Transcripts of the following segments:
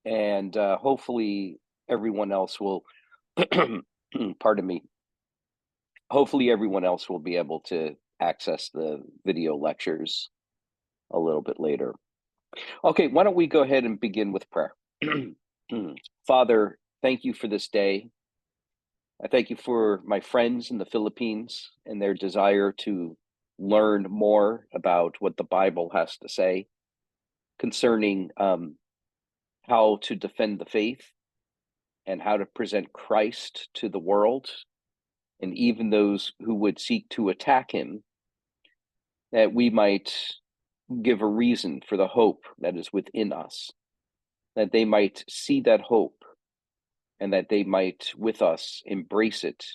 and hopefully everyone else will, pardon me, hopefully everyone else will be able to access the video lectures a little bit later. Okay, why don't we go ahead and begin with prayer? Father, thank you for this day. I thank you for my friends in the Philippines and their desire to learn more about what the Bible has to say concerning how to defend the faith and how to present Christ to the world, and even those who would seek to attack him, that we might give a reason for the hope that is within us, that they might see that hope and that they might with us embrace it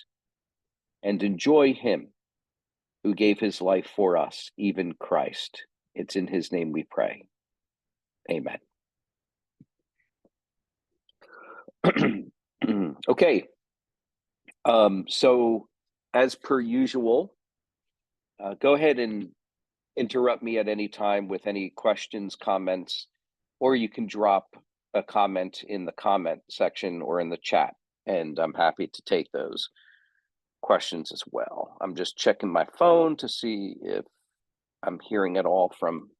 and enjoy him who gave his life for us, even Christ. It's in his name we pray. Amen. Okay. So as per usual, go ahead and interrupt me at any time with any questions, comments, or you can drop a comment in the comment section or in the chat, and I'm happy to take those questions as well. I'm just checking my phone to see if I'm hearing at all from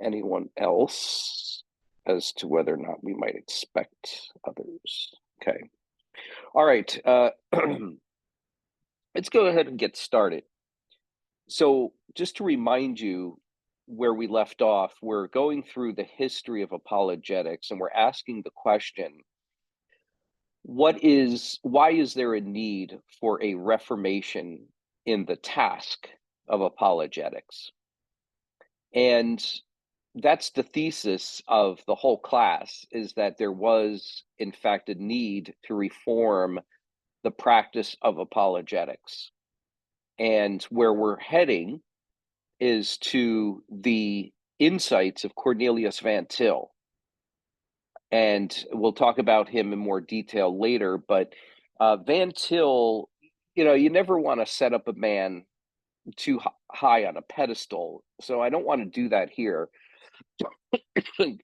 anyone else as to whether or not we might expect others. Okay. All right. Let's go ahead and get started. So just to remind you where we left off, we're going through the history of apologetics, and we're asking the question, why is there a need for a reformation in the task of apologetics? And that's the thesis of the whole class, is that there was, in fact, a need to reform the practice of apologetics. And where we're heading is to the insights of Cornelius Van Til. And we'll talk about him in more detail later. But Van Til, you never want to set up a man too high on a pedestal. So I don't want to do that here.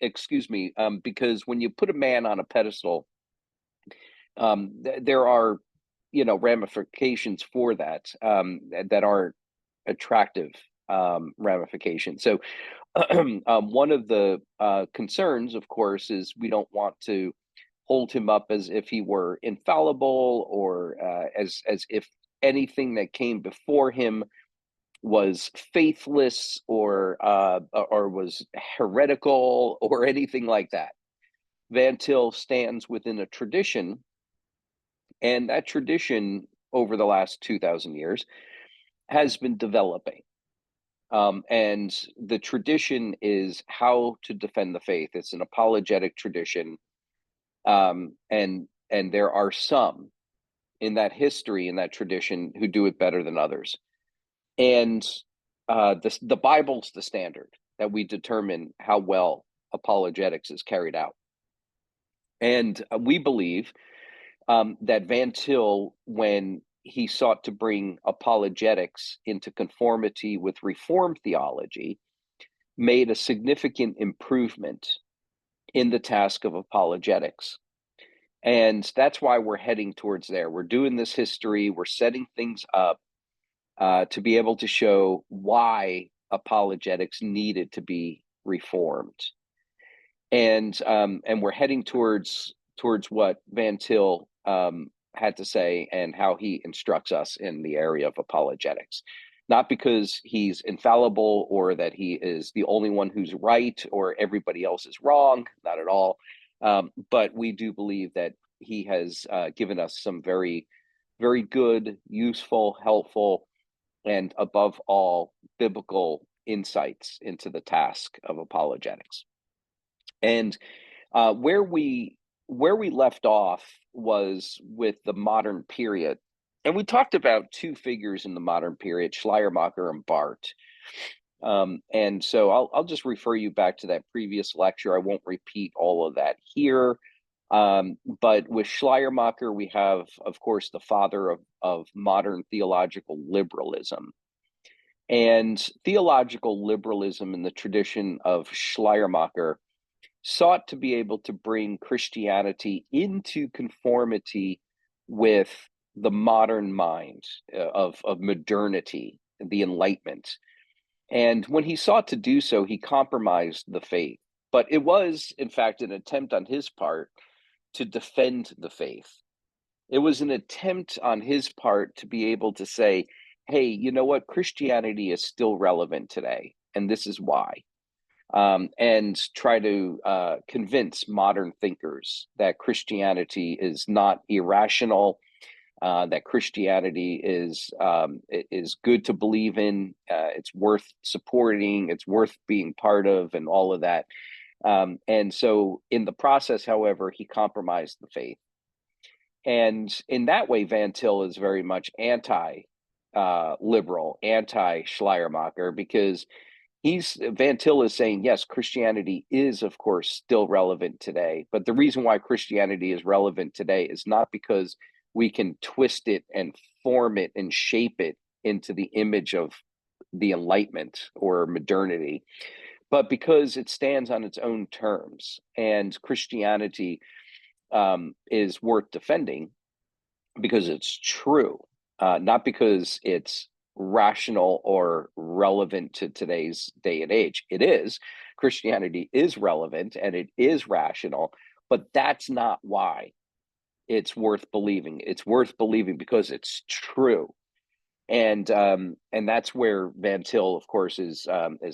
Excuse me, because when you put a man on a pedestal, there are, ramifications for that that aren't attractive ramifications. So one of the concerns, of course, is we don't want to hold him up as if he were infallible, or as if anything that came before him was faithless or was heretical or anything like that. Van Til stands within a tradition, and that tradition over the last 2,000 years has been developing. And the tradition is how to defend the faith. It's an apologetic tradition, and there are some in that history, in that tradition, who do it better than others. And the Bible's the standard that we determine how well apologetics is carried out. And we believe that Van Til, when he sought to bring apologetics into conformity with Reformed theology, made a significant improvement in the task of apologetics. And that's why we're heading towards there. We're doing this history, we're setting things up to be able to show why apologetics needed to be reformed. And we're heading towards what Van Til had to say and how he instructs us in the area of apologetics. Not because he's infallible or that he is the only one who's right or everybody else is wrong, not at all. But we do believe that he has given us some very, very good, useful, helpful, and above all, biblical insights into the task of apologetics. And where we left off was with the modern period, and we talked about two figures in the modern period, Schleiermacher and Barth. And so I'll just refer you back to that previous lecture. I won't repeat all of that here. But with Schleiermacher, we have, of course, the father of modern theological liberalism. And theological liberalism in the tradition of Schleiermacher sought to be able to bring Christianity into conformity with the modern mind of modernity, the Enlightenment. And when he sought to do so, he compromised the faith. But it was, in fact, an attempt on his part to defend the faith. It was an attempt on his part to be able to say, hey, you know what? Christianity is still relevant today, and this is why. And try to convince modern thinkers that Christianity is not irrational, that Christianity is good to believe in, it's worth supporting, it's worth being part of, and all of that. And so, in the process, however, he compromised the faith, and in that way, Van Til is very much anti-liberal, anti-Schleiermacher, because Van Til is saying, yes, Christianity is, of course, still relevant today. But the reason why Christianity is relevant today is not because we can twist it and form it and shape it into the image of the Enlightenment or modernity, but because it stands on its own terms. And Christianity is worth defending because it's true, not because it's rational or relevant to today's day and age. It is. Christianity is relevant and it is rational, but that's not why it's worth believing. It's worth believing because it's true. And that's where Van Til, of course, is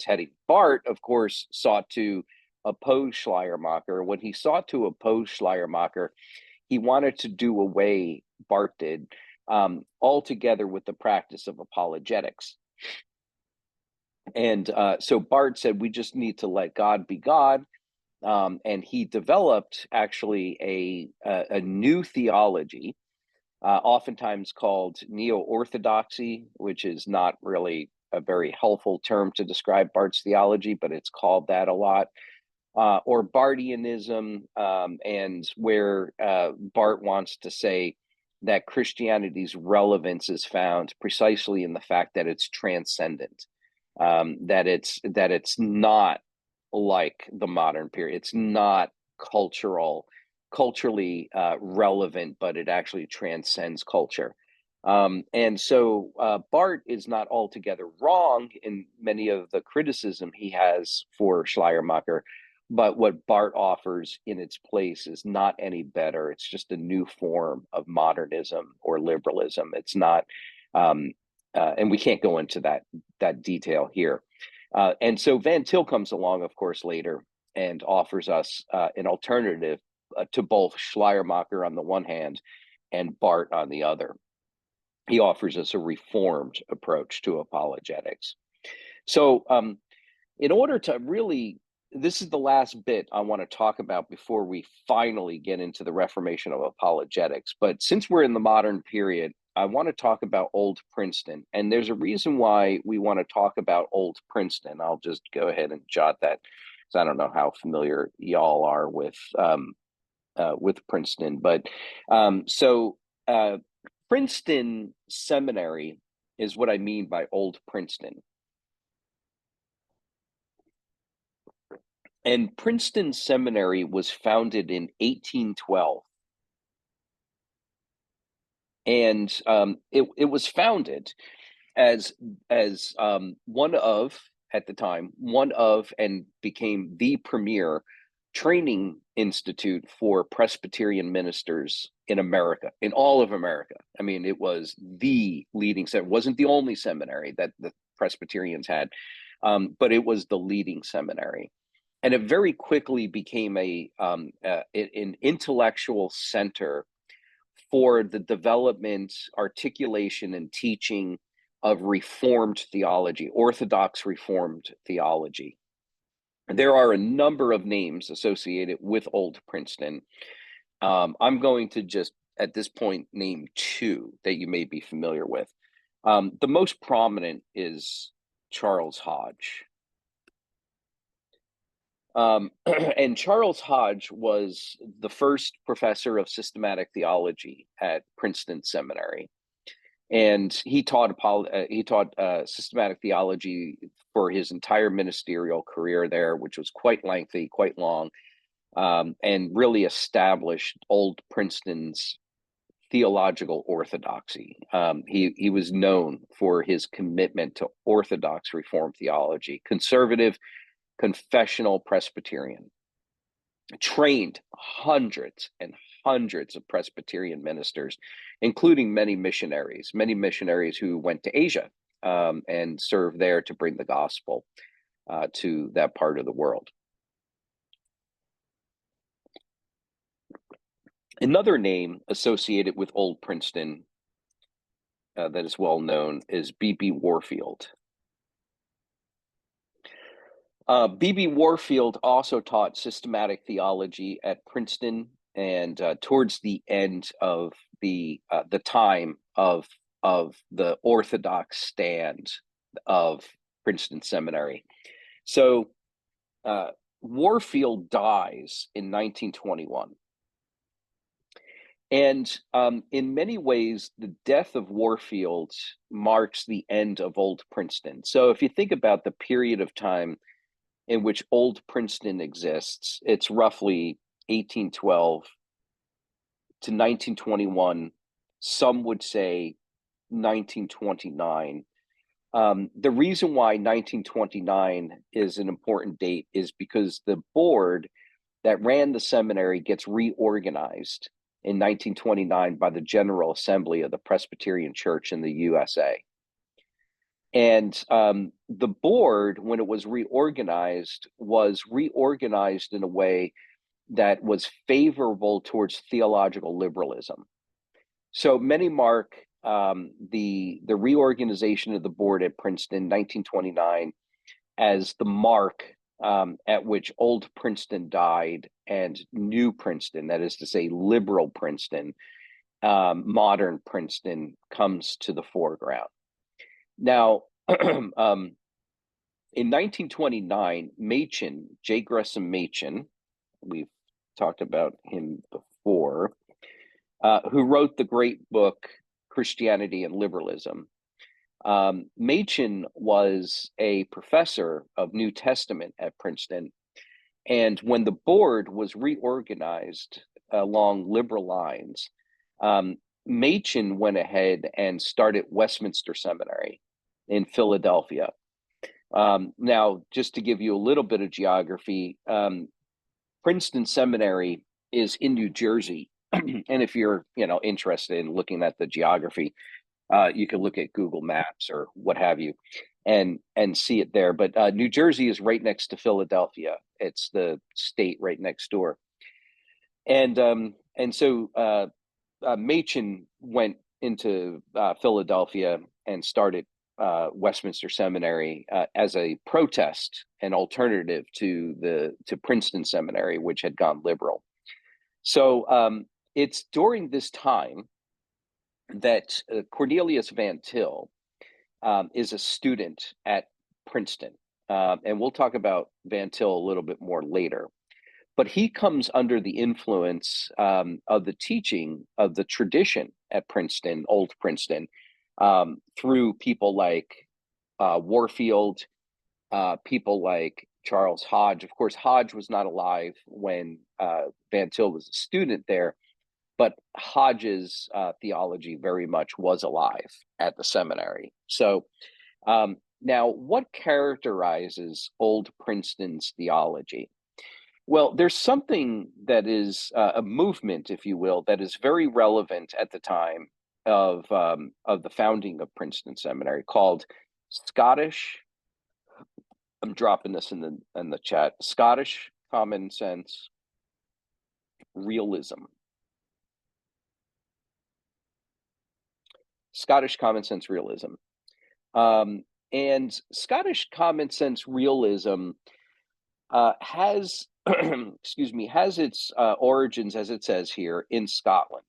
heading. Barth, of course, sought to oppose Schleiermacher. When he sought to oppose Schleiermacher, he wanted to do away, Barth did, altogether with the practice of apologetics. And so Barth said, we just need to let God be God. And he developed actually a new theology, oftentimes called neo-orthodoxy, which is not really a very helpful term to describe Barth's theology, but it's called that a lot. Or Barthianism, and where Barth wants to say that Christianity's relevance is found precisely in the fact that it's transcendent, that it's not like the modern period. It's not culturally relevant, but it actually transcends culture. And so Barth is not altogether wrong in many of the criticism he has for Schleiermacher, but what Barth offers in its place is not any better. It's just a new form of modernism or liberalism. It's not, and we can't go into that detail here. And so Van Til comes along, of course, later and offers us an alternative to both Schleiermacher on the one hand and Barth on the other. He offers us a reformed approach to apologetics. So in order to really, this is the last bit I want to talk about before we finally get into the reformation of apologetics. But since we're in the modern period, I want to talk about Old Princeton. And there's a reason why we want to talk about Old Princeton. I'll just go ahead and jot that, because I don't know how familiar y'all are with Princeton. But Princeton Seminary is what I mean by Old Princeton. And Princeton Seminary was founded in 1812. And it was founded as one of, at the time, and became the premier training institute for Presbyterian ministers in America, in all of America. I mean, it was the leading seminary. It wasn't the only seminary that the Presbyterians had, but it was the leading seminary. And it very quickly became an intellectual center for the development, articulation, and teaching of Reformed theology, Orthodox Reformed theology. There are a number of names associated with Old Princeton. I'm going to just, at this point, name two that you may be familiar with. The most prominent is Charles Hodge. And Charles Hodge was the first professor of systematic theology at Princeton Seminary, and he taught systematic theology for his entire ministerial career there, which was quite lengthy, quite long. and really established Old Princeton's theological orthodoxy. He was known for his commitment to Orthodox Reformed theology, conservative, confessional Presbyterian, trained hundreds and hundreds of Presbyterian ministers, including many missionaries who went to Asia and served there to bring the gospel to that part of the world. Another name associated with Old Princeton that is well known is B.B. Warfield. B.B. Warfield also taught systematic theology at Princeton, and towards the end of the time of the Orthodox stand of Princeton Seminary. So Warfield dies in 1921. And in many ways, the death of Warfield marks the end of Old Princeton. So if you think about the period of time in which Old Princeton exists, it's roughly 1812 to 1921. Some would say 1929. The reason why 1929 is an important date is because the board that ran the seminary gets reorganized in 1929 by the General Assembly of the Presbyterian Church in the USA. And the board, when it was reorganized in a way that was favorable towards theological liberalism. So many mark the reorganization of the board at Princeton, 1929, as the mark at which Old Princeton died and New Princeton, that is to say, liberal Princeton, modern Princeton, comes to the foreground. Now, in 1929, Machen, J. Gresham Machen, we've talked about him before, who wrote the great book, Christianity and Liberalism. Machen was a professor of New Testament at Princeton. And when the board was reorganized along liberal lines, Machen went ahead and started Westminster Seminary in Philadelphia. Now, just to give you a little bit of geography, Princeton Seminary is in New Jersey. And if you're, interested in looking at the geography, you can look at Google Maps or what have you, and see it there. But New Jersey is right next to Philadelphia. It's the state right next door. And so Machen went into Philadelphia and started Westminster Seminary as a protest and alternative to Princeton Seminary, which had gone liberal. So it's during this time that Cornelius Van Til is a student at Princeton. And we'll talk about Van Til a little bit more later. But he comes under the influence of the teaching of the tradition at Princeton, Old Princeton, through people like Warfield, people like Charles Hodge. Of course, Hodge was not alive when Van Til was a student there, but Hodge's theology very much was alive at the seminary. So now, what characterizes Old Princeton's theology? Well, there's something that is a movement, if you will, that is very relevant at the time of the founding of Princeton Seminary, called Scottish. I'm dropping this in the chat. Scottish Common Sense Realism. Scottish Common Sense Realism. And Scottish Common Sense Realism has has its origins, as it says here, in Scotland.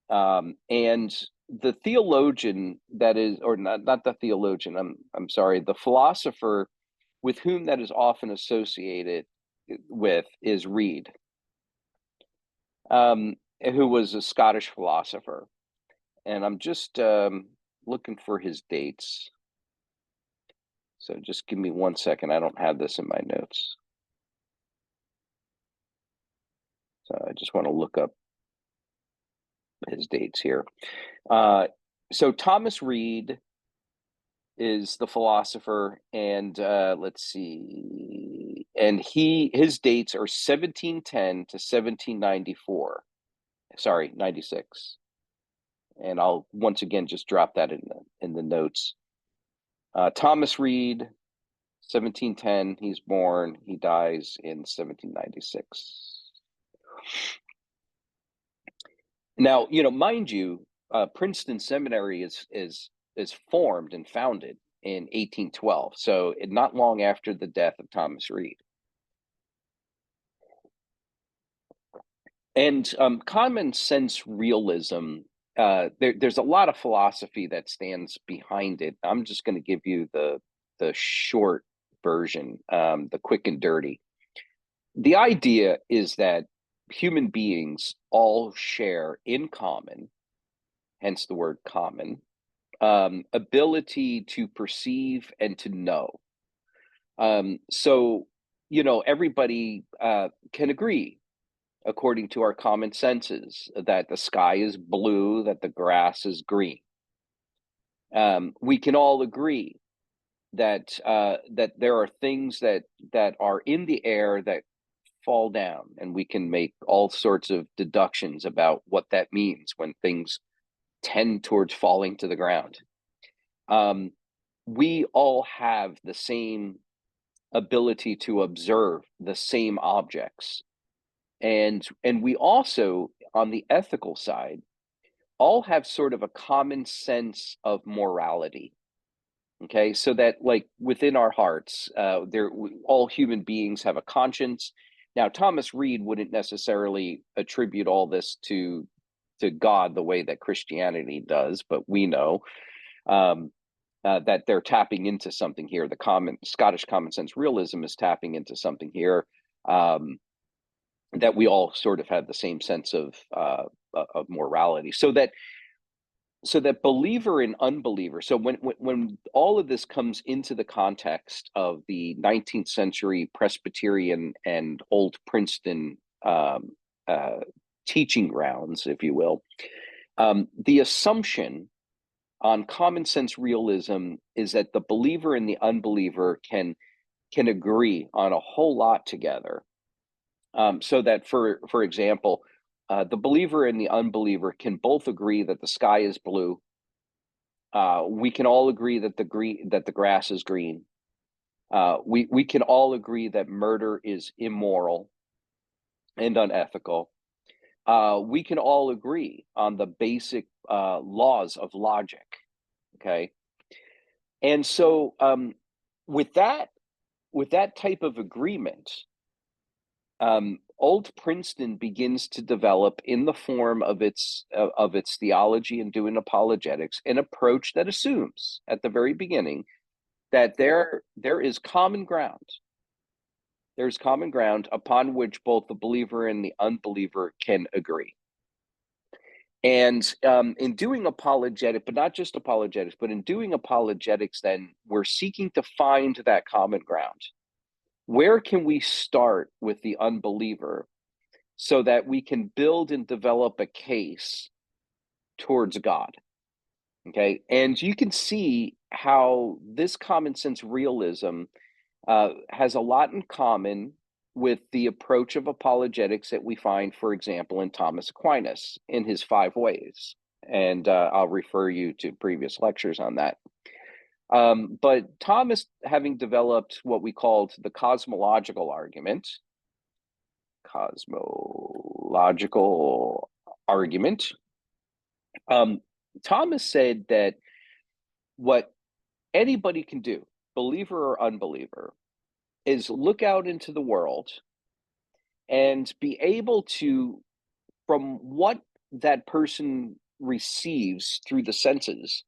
And the theologian that is, or not the theologian, I'm sorry, the philosopher with whom that is often associated with is Reid, who was a Scottish philosopher. And I'm just looking for his dates. So just give me 1 second. I don't have this in my notes. So I just want to look up his dates here. So Thomas Reid is the philosopher, and let's see, and his dates are 1710 to 1794. Sorry, 96. And I'll once again just drop that in the notes. Thomas Reid, 1710, he's born. He dies in 1796. Now, mind you, Princeton Seminary is formed and founded in 1812, so not long after the death of Thomas Reid. And common sense realism, there's a lot of philosophy that stands behind it. I'm just going to give you the short version, the quick and dirty. The idea is that human beings all share in common, hence the word common, ability to perceive and to know. So, everybody can agree, according to our common senses, that the sky is blue, that the grass is green. We can all agree that that there are things that are in the air that fall down, and we can make all sorts of deductions about what that means when things tend towards falling to the ground. We all have the same ability to observe the same objects, and we also, on the ethical side, all have sort of a common sense of morality. Okay, so that, like, within our hearts, all human beings have a conscience. Now, Thomas Reid wouldn't necessarily attribute all this to God the way that Christianity does, but we know that they're tapping into something here. The Scottish common sense realism is tapping into something here, that we all sort of have the same sense of morality. So that believer and unbeliever. So when all of this comes into the context of the 19th century Presbyterian and Old Princeton teaching grounds, if you will, the assumption on common sense realism is that the believer and the unbeliever can agree on a whole lot together. So that, for example, the believer and the unbeliever can both agree that the sky is blue. We can all agree that the grass is green. We can all agree that murder is immoral and unethical. We can all agree on the basic laws of logic. Okay, and so with that type of agreement, Old Princeton begins to develop, in the form of its theology and doing apologetics, an approach that assumes at the very beginning that there is common ground. There's common ground upon which both the believer and the unbeliever can agree. And in doing apologetic, but not just apologetics, but in doing apologetics, then we're seeking to find that common ground. Where can we start with the unbeliever so that we can build and develop a case towards God? Okay, and you can see how this common sense realism has a lot in common with the approach of apologetics that we find, for example, in Thomas Aquinas in his 5 ways. And I'll refer you to previous lectures on that. But Thomas, having developed what we called the cosmological argument, Thomas said that what anybody can do, believer or unbeliever, is look out into the world and be able to, from what that person receives through the senses,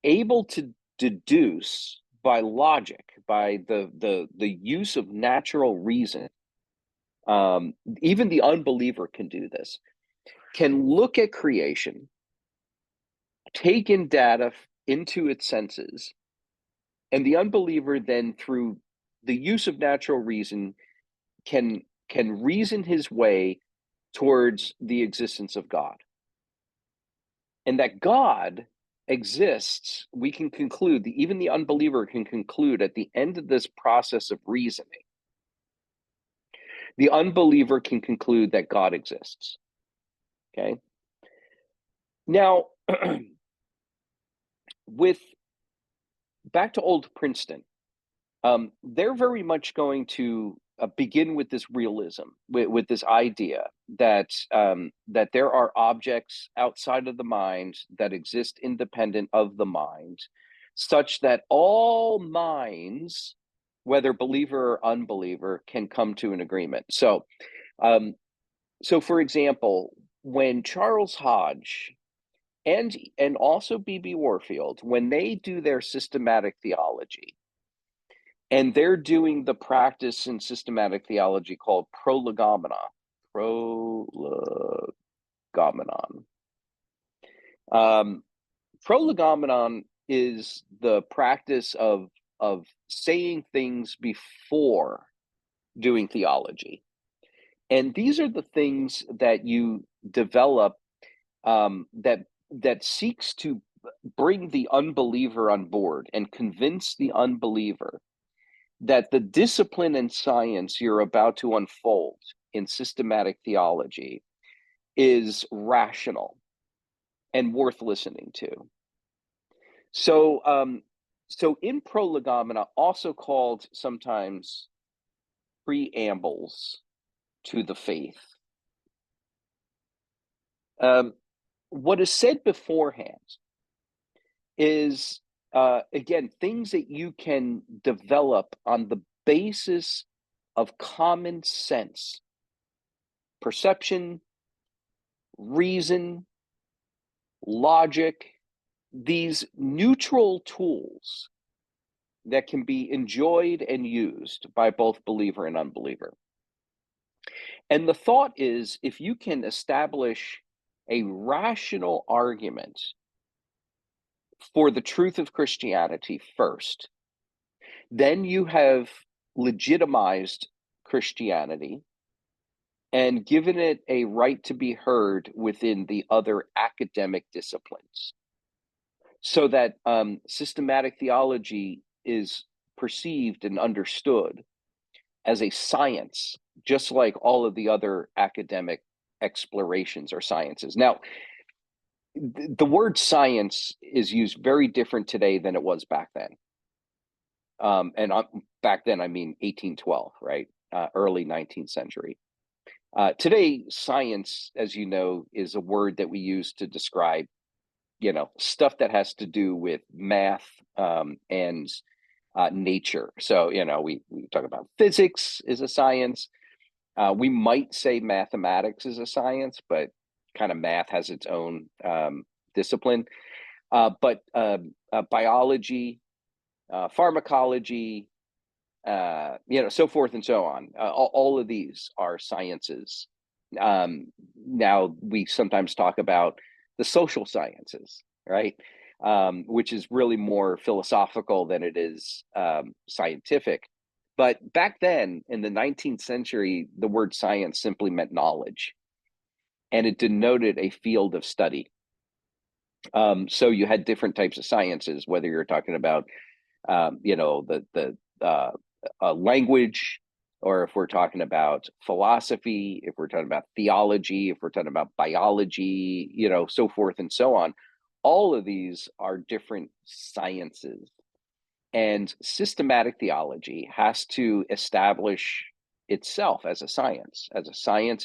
able to deduce by logic, by the use of natural reason. Even the unbeliever can do this, can look at creation, take in data into its senses, and the unbeliever then, through the use of natural reason, can reason his way towards the existence of God. And that God exists, we can conclude, even the unbeliever can conclude at the end of this process of reasoning, the unbeliever can conclude that God exists. Okay? Now, with back to Old Princeton, they're very much going to begin with this realism, with this idea that that there are objects outside of the mind that exist independent of the mind, such that all minds, whether believer or unbeliever, can come to an agreement. So, for example, when Charles Hodge and also B.B. Warfield, when they do their systematic theology, and they're doing the practice in systematic theology called prolegomena. Prolegomenon is the practice of saying things before doing theology. And these are the things that you develop that seeks to bring the unbeliever on board and convince the unbeliever that the discipline and science you're about to unfold in systematic theology is rational and worth listening to. So, in prolegomena, also called sometimes preambles to the faith, what is said beforehand is, again, things that you can develop on the basis of common sense, perception, reason, logic, these neutral tools that can be enjoyed and used by both believer and unbeliever. And the thought is, if you can establish a rational argument for the truth of Christianity first, then you have legitimized Christianity and given it a right to be heard within the other academic disciplines, so that systematic theology is perceived and understood as a science, just like all of the other academic explorations or sciences. Now, the word science is used very different today than it was back then. Back then, I mean 1812, right? Early 19th century. Today, science, as you know, is a word that we use to describe, stuff that has to do with math and nature. So, we talk about physics is a science. We might say mathematics is a science, but kind of math has its own discipline. But biology, pharmacology, so forth and so on. All of these are sciences. Now we sometimes talk about the social sciences, right? Which is really more philosophical than it is scientific. But back then, in the 19th century, the word science simply meant knowledge, and it denoted a field of study. So you had different types of sciences, whether you're talking about, language, or if we're talking about philosophy, if we're talking about theology, if we're talking about biology, so forth and so on. All of these are different sciences. And systematic theology has to establish itself as a science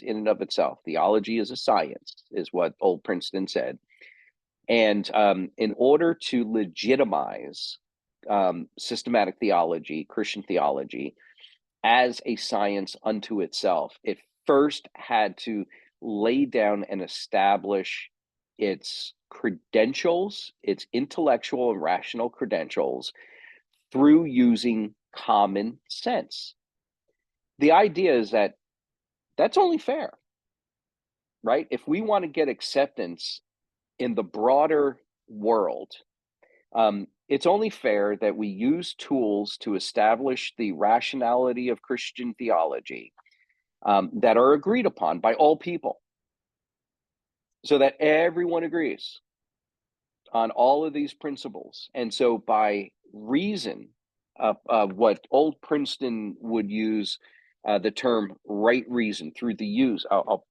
in and of itself. Theology is a science, is what Old Princeton said. And in order to legitimize systematic theology, Christian theology, as a science unto itself, it first had to lay down and establish its credentials, its intellectual and rational credentials, through using common sense. The idea is that that's only fair, right? If we want to get acceptance in the broader world, it's only fair that we use tools to establish the rationality of Christian theology that are agreed upon by all people. so that everyone agrees on all of these principles. And so by reason, what old Princeton would use the term right reason through the use, I'll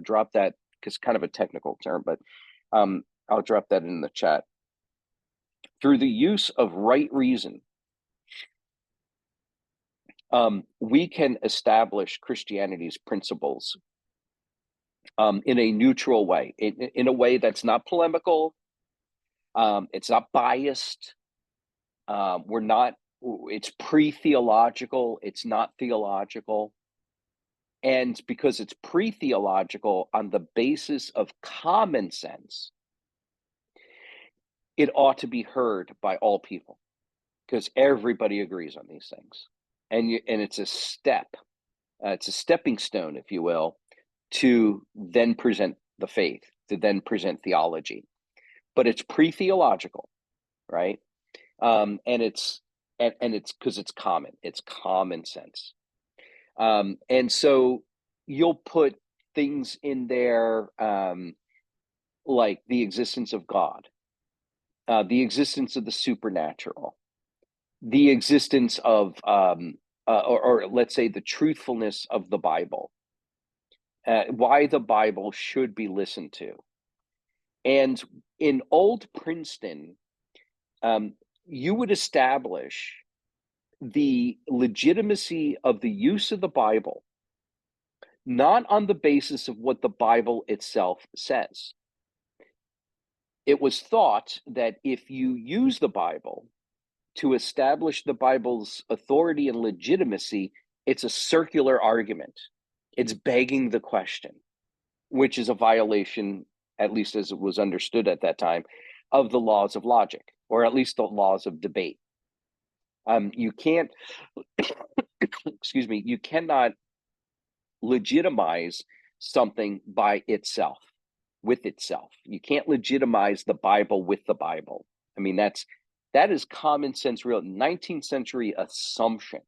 drop that because kind of a technical term, but I'll drop that in the chat. Through the use of right reason, we can establish Christianity's principles in a neutral way, in a way that's not polemical, it's not biased, we're not, it's pre-theological, it's not theological. And because it's pre-theological on the basis of common sense, it ought to be heard by all people because everybody agrees on these things. And it's a step, it's a stepping stone, if you will, to then present the faith, to then present theology. But it's pre-theological, right? And it's because it's common sense. And so you'll put things in there like the existence of God, the existence of the supernatural, the existence of, or let's say the truthfulness of the Bible, why the Bible should be listened to. And in old Princeton, you would establish the legitimacy of the use of the Bible, not on the basis of what the Bible itself says. It was thought that if you use the Bible to establish the Bible's authority and legitimacy, it's a circular argument. It's begging the question, which is a violation, at least as it was understood at that time, of the laws of logic, or at least the laws of debate. You can't, excuse me, you cannot legitimize something by itself, with itself. You can't legitimize the Bible with the Bible. I mean, that is common sense, real 19th century assumption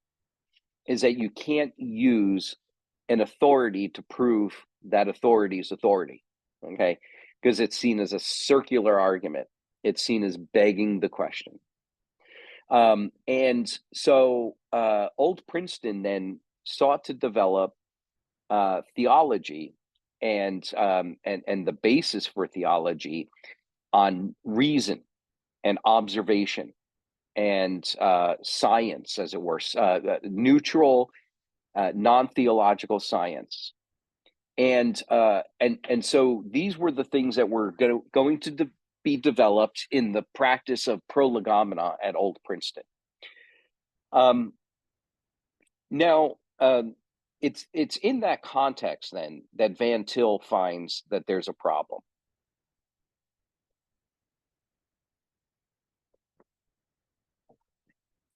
is that you can't use an authority to prove that authority's authority, okay? Because it's seen as a circular argument. It's seen as begging the question. And so old Princeton then sought to develop theology and the basis for theology on reason and observation and science, as it were, neutral, non-theological science. And so these were the things that were going to be developed in the practice of prolegomena at Old Princeton. Now, it's in that context then that Van Til finds that there's a problem.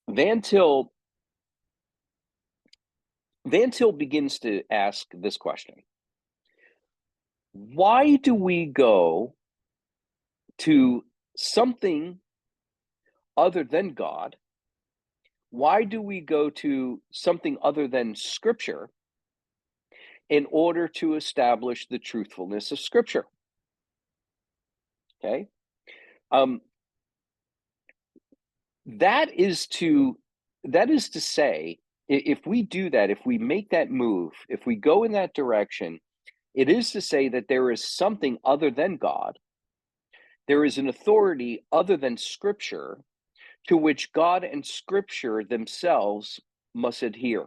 Van Til begins to ask this question: why do we go to something other than God? Why do we go to something other than Scripture in order to establish the truthfulness of Scripture? Okay. That is to say, if we do that, if we make that move, if we go in that direction, it is to say that there is something other than God. There is an authority other than Scripture to which God and Scripture themselves must adhere.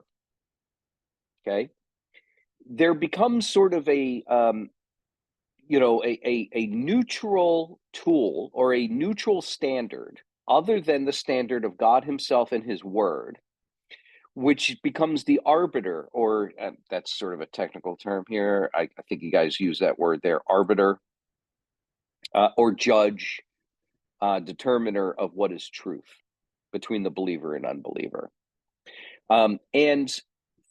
Okay. There becomes sort of a neutral tool or a neutral standard other than the standard of God himself and his word, which becomes the arbiter, or that's sort of a technical term here. I think you guys use that word there, arbiter, or judge, determiner of what is truth between the believer and unbeliever. And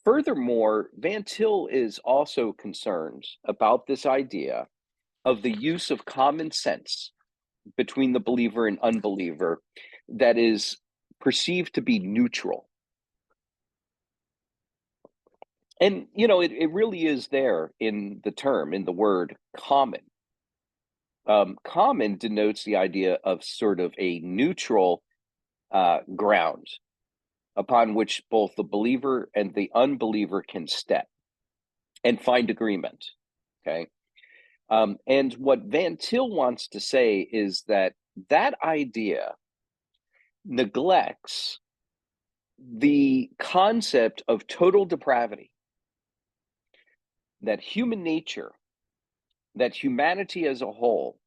furthermore, Van Til is also concerned about this idea of the use of common sense between the believer and unbeliever that is perceived to be neutral. And, it really is there in the term, in the word common. Common denotes the idea of sort of a neutral ground upon which both the believer and the unbeliever can step and find agreement. Okay. And what Van Til wants to say is that that idea neglects the concept of total depravity, that human nature, that humanity as a whole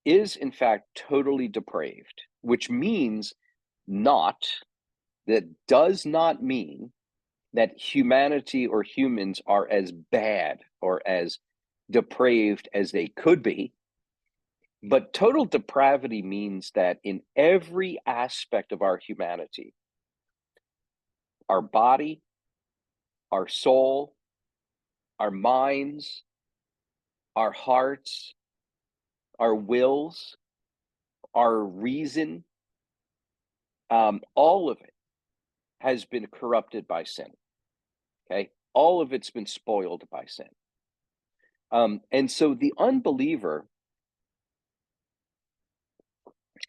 is in fact totally depraved, which means that does not mean that humanity or humans are as bad or as depraved as they could be. But total depravity means that in every aspect of our humanity, our body, our soul, our minds, our hearts, our wills, our reason, all of it has been corrupted by sin. Okay, all of it's been spoiled by sin. And so the unbeliever,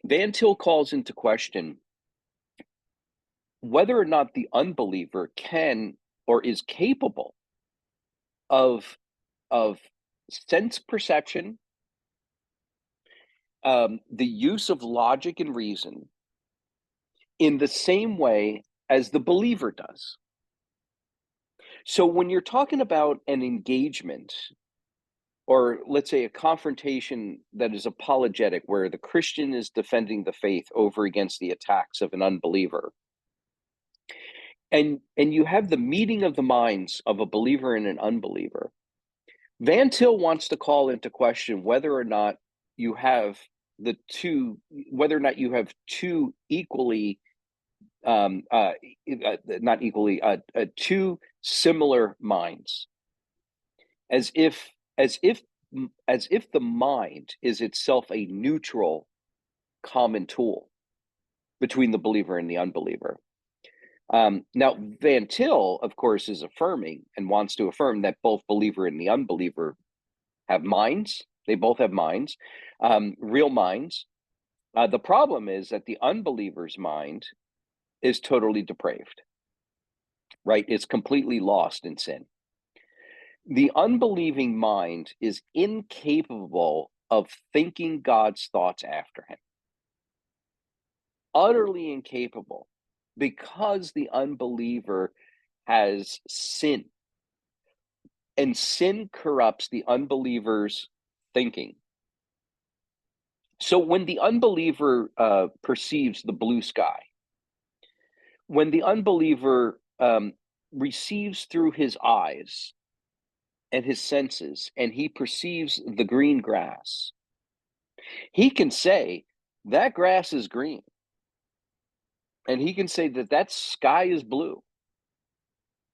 Van Til calls into question whether or not the unbeliever can or is capable of sense perception, the use of logic and reason in the same way as the believer does. So when you're talking about an engagement, or let's say a confrontation that is apologetic, where the Christian is defending the faith over against the attacks of an unbeliever, and you have the meeting of the minds of a believer and an unbeliever, Van Til wants to call into question whether or not you have two equally not equally two similar minds, as if the mind is itself a neutral common tool between the believer and the unbeliever. Now, Van Til, of course, is affirming and wants to affirm that both believer and the unbeliever have minds. They both have minds, real minds. The problem is that the unbeliever's mind is totally depraved, right? It's completely lost in sin. The unbelieving mind is incapable of thinking God's thoughts after him. Utterly incapable, because the unbeliever has sin. And sin corrupts the unbeliever's thinking. So when the unbeliever perceives the blue sky, when the unbeliever receives through his eyes and his senses, and he perceives the green grass, he can say, that grass is green. And he can say that sky is blue.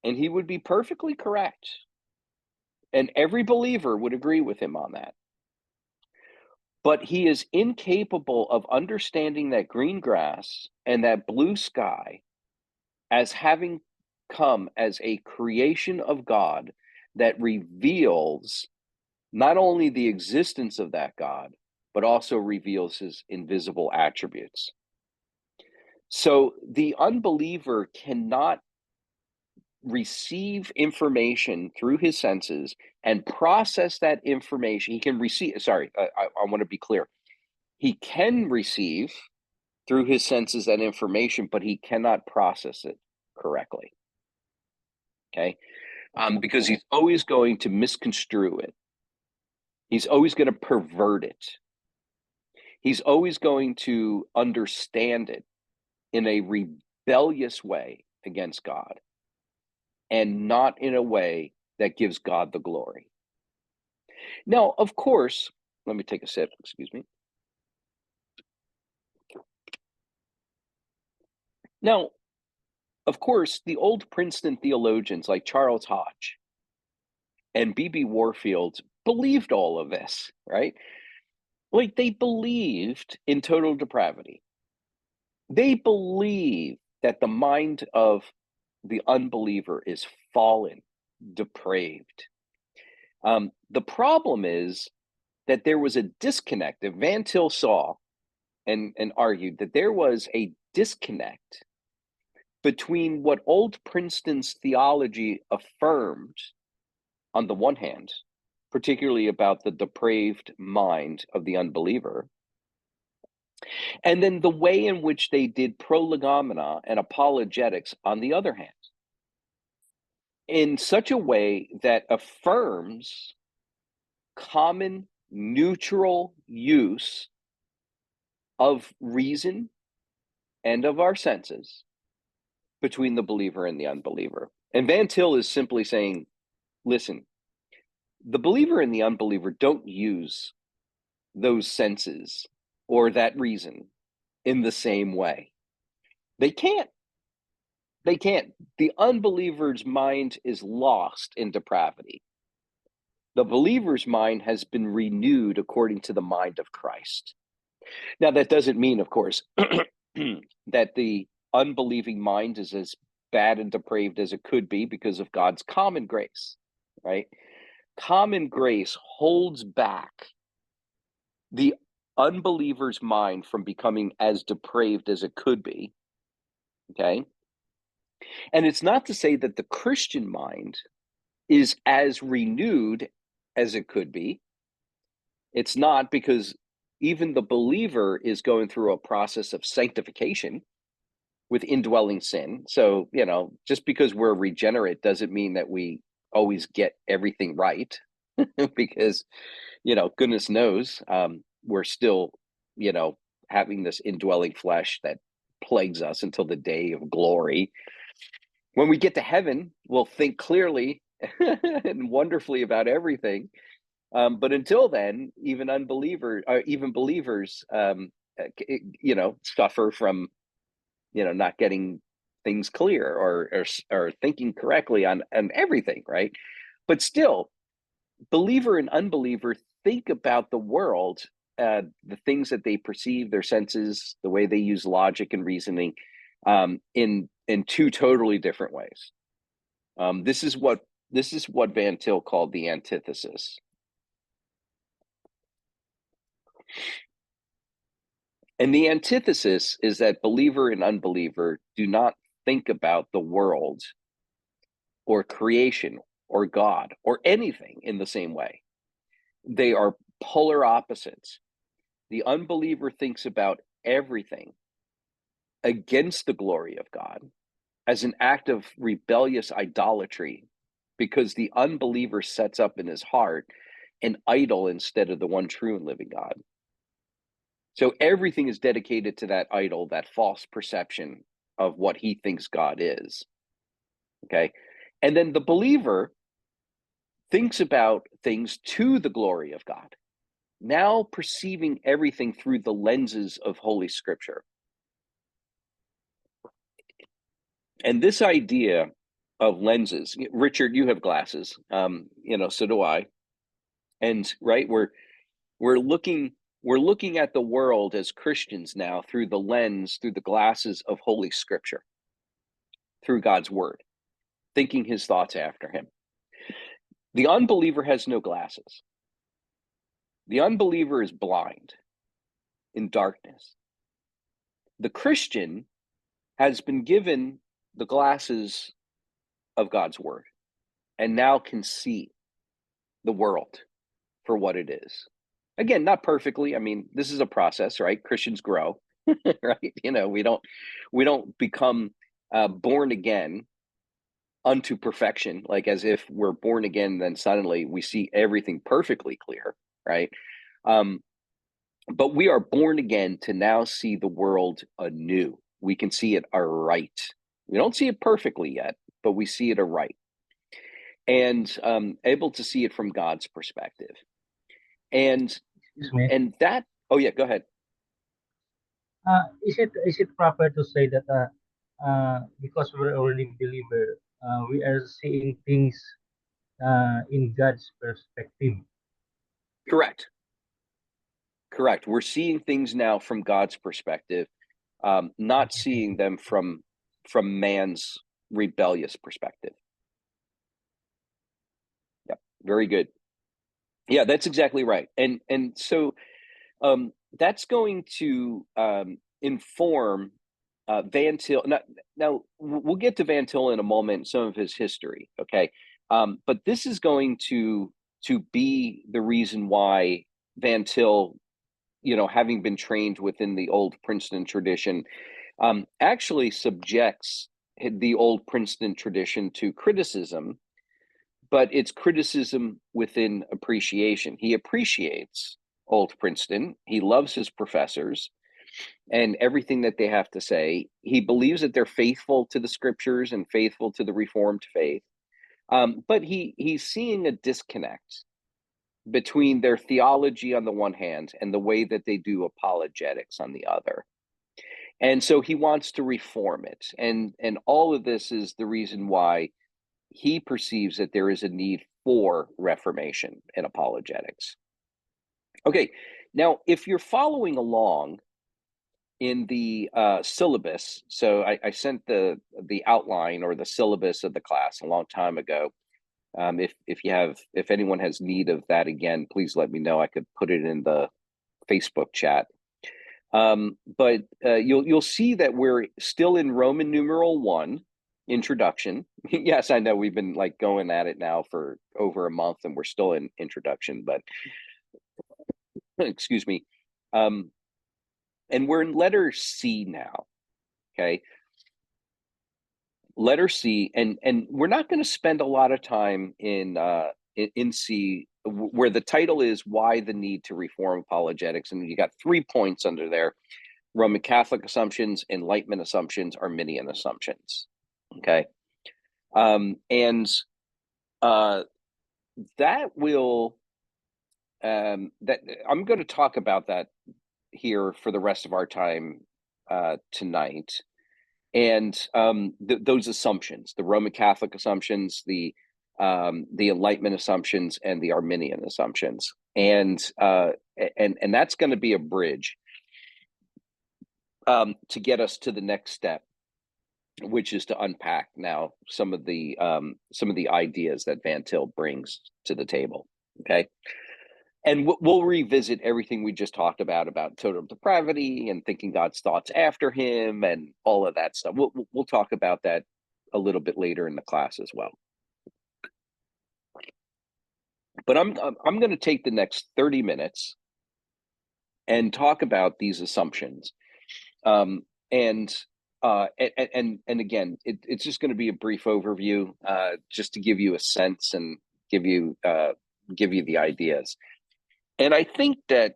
And he would be perfectly correct. And every believer would agree with him on that. But he is incapable of understanding that green grass and that blue sky as having come as a creation of God that reveals not only the existence of that God, but also reveals his invisible attributes. So the unbeliever cannot receive information through his senses and process that information. He can receive, I want to be clear. He can receive through his senses that information, but he cannot process it correctly. Okay? Because he's always going to misconstrue it. He's always going to pervert it. He's always going to understand it in a rebellious way against God, and not in a way that gives God the glory. Now, of course, let me take a sip, excuse me. Now, of course, the old Princeton theologians like Charles Hodge and B.B. Warfield believed all of this, right? Like, they believed in total depravity. They believe that the mind of the unbeliever is fallen, depraved. The problem is that there was a disconnect that Van Til saw and argued that there was a disconnect between what old Princeton's theology affirmed on the one hand, particularly about the depraved mind of the unbeliever, and then the way in which they did prolegomena and apologetics on the other hand, in such a way that affirms common neutral use of reason and of our senses between the believer and the unbeliever. And Van Til is simply saying, listen, the believer and the unbeliever don't use those senses or that reason in the same way. They can't. They can't. The unbeliever's mind is lost in depravity. The believer's mind has been renewed according to the mind of Christ. Now, that doesn't mean, of course, that the unbelieving mind is as bad and depraved as it could be because of God's common grace, right? Common grace holds back the unbeliever's mind from becoming as depraved as it could be, okay? And it's not to say that the Christian mind is as renewed as it could be. It's not, because even the believer is going through a process of sanctification with indwelling sin. So, just because we're regenerate doesn't mean that we always get everything right, because, goodness knows, we're still, having this indwelling flesh that plagues us until the day of glory. When we get to heaven, we'll think clearly and wonderfully about everything. But until then, even believers, suffer from, not getting things clear or thinking correctly on everything, right? But still, believer and unbeliever think about the world, the things that they perceive, their senses, the way they use logic and reasoning, in two totally different ways. This is what Van Til called the antithesis. And the antithesis is that believer and unbeliever do not think about the world or creation or God or anything in the same way. They are polar opposites. The unbeliever thinks about everything against the glory of God as an act of rebellious idolatry, because the unbeliever sets up in his heart an idol instead of the one true and living God. So everything is dedicated to that idol, that false perception of what he thinks God is. Okay. And then the believer thinks about things to the glory of God, now perceiving everything through the lenses of Holy Scripture. And this idea of lenses, Richard, you have glasses, so do I. And right, we're looking at the world as Christians now through the glasses of Holy Scripture, through God's Word, thinking his thoughts after him. The unbeliever has no glasses. The unbeliever is blind in darkness. The Christian has been given the glasses of God's Word and now can see the world for what it is. Again, not perfectly. I mean, this is a process, right? Christians grow, right? We don't become born again unto perfection, like as if we're born again, then suddenly we see everything perfectly clear, right? But we are born again to now see the world anew. We can see it aright. We don't see it perfectly yet, but we see it aright, and able to see it from God's perspective. And that, oh yeah, go ahead. Is it proper to say that because we're already believer, we are seeing things in God's perspective? Correct. We're seeing things now from God's perspective, not seeing them from man's rebellious perspective. Yep, very good. Yeah, that's exactly right. And so that's going to inform Van Til. Now, we'll get to Van Til in a moment, some of his history, okay? But this is going to be the reason why Van Til, having been trained within the old Princeton tradition, actually subjects the old Princeton tradition to criticism, but it's criticism within appreciation. He appreciates old Princeton. He loves his professors and everything that they have to say. He believes that they're faithful to the scriptures and faithful to the Reformed faith. But he's seeing a disconnect between their theology on the one hand and the way that they do apologetics on the other. And so he wants to reform it. And all of this is the reason why he perceives that there is a need for reformation in apologetics. Okay, now if you're following along in the syllabus, so I sent the outline or the syllabus of the class a long time ago. If anyone has need of that again, please let me know. I could put it in the Facebook chat. But you'll see that we're still in Roman numeral 1, introduction. Yes, I know we've been like going at it now for over a month and we're still in introduction, but excuse me. And we're in letter C now. Okay. Letter C, and we're not going to spend a lot of time in C, where the title is Why the Need to Reform Apologetics. And you got 3 points under there: Roman Catholic assumptions, Enlightenment assumptions, Arminian assumptions. Okay. And that will that I'm going to talk about that here for the rest of our time tonight. And those assumptions, the Roman Catholic assumptions, the Enlightenment assumptions, and the Arminian assumptions, and that's going to be a bridge to get us to the next step, which is to unpack now some of the ideas that Van Til brings to the table. Okay. And we'll revisit everything we just talked about total depravity and thinking God's thoughts after him and all of that stuff. We'll talk about that a little bit later in the class as well. But I'm going to take the next 30 minutes and talk about these assumptions. And again, it's just going to be a brief overview, just to give you a sense and give you the ideas. And I think that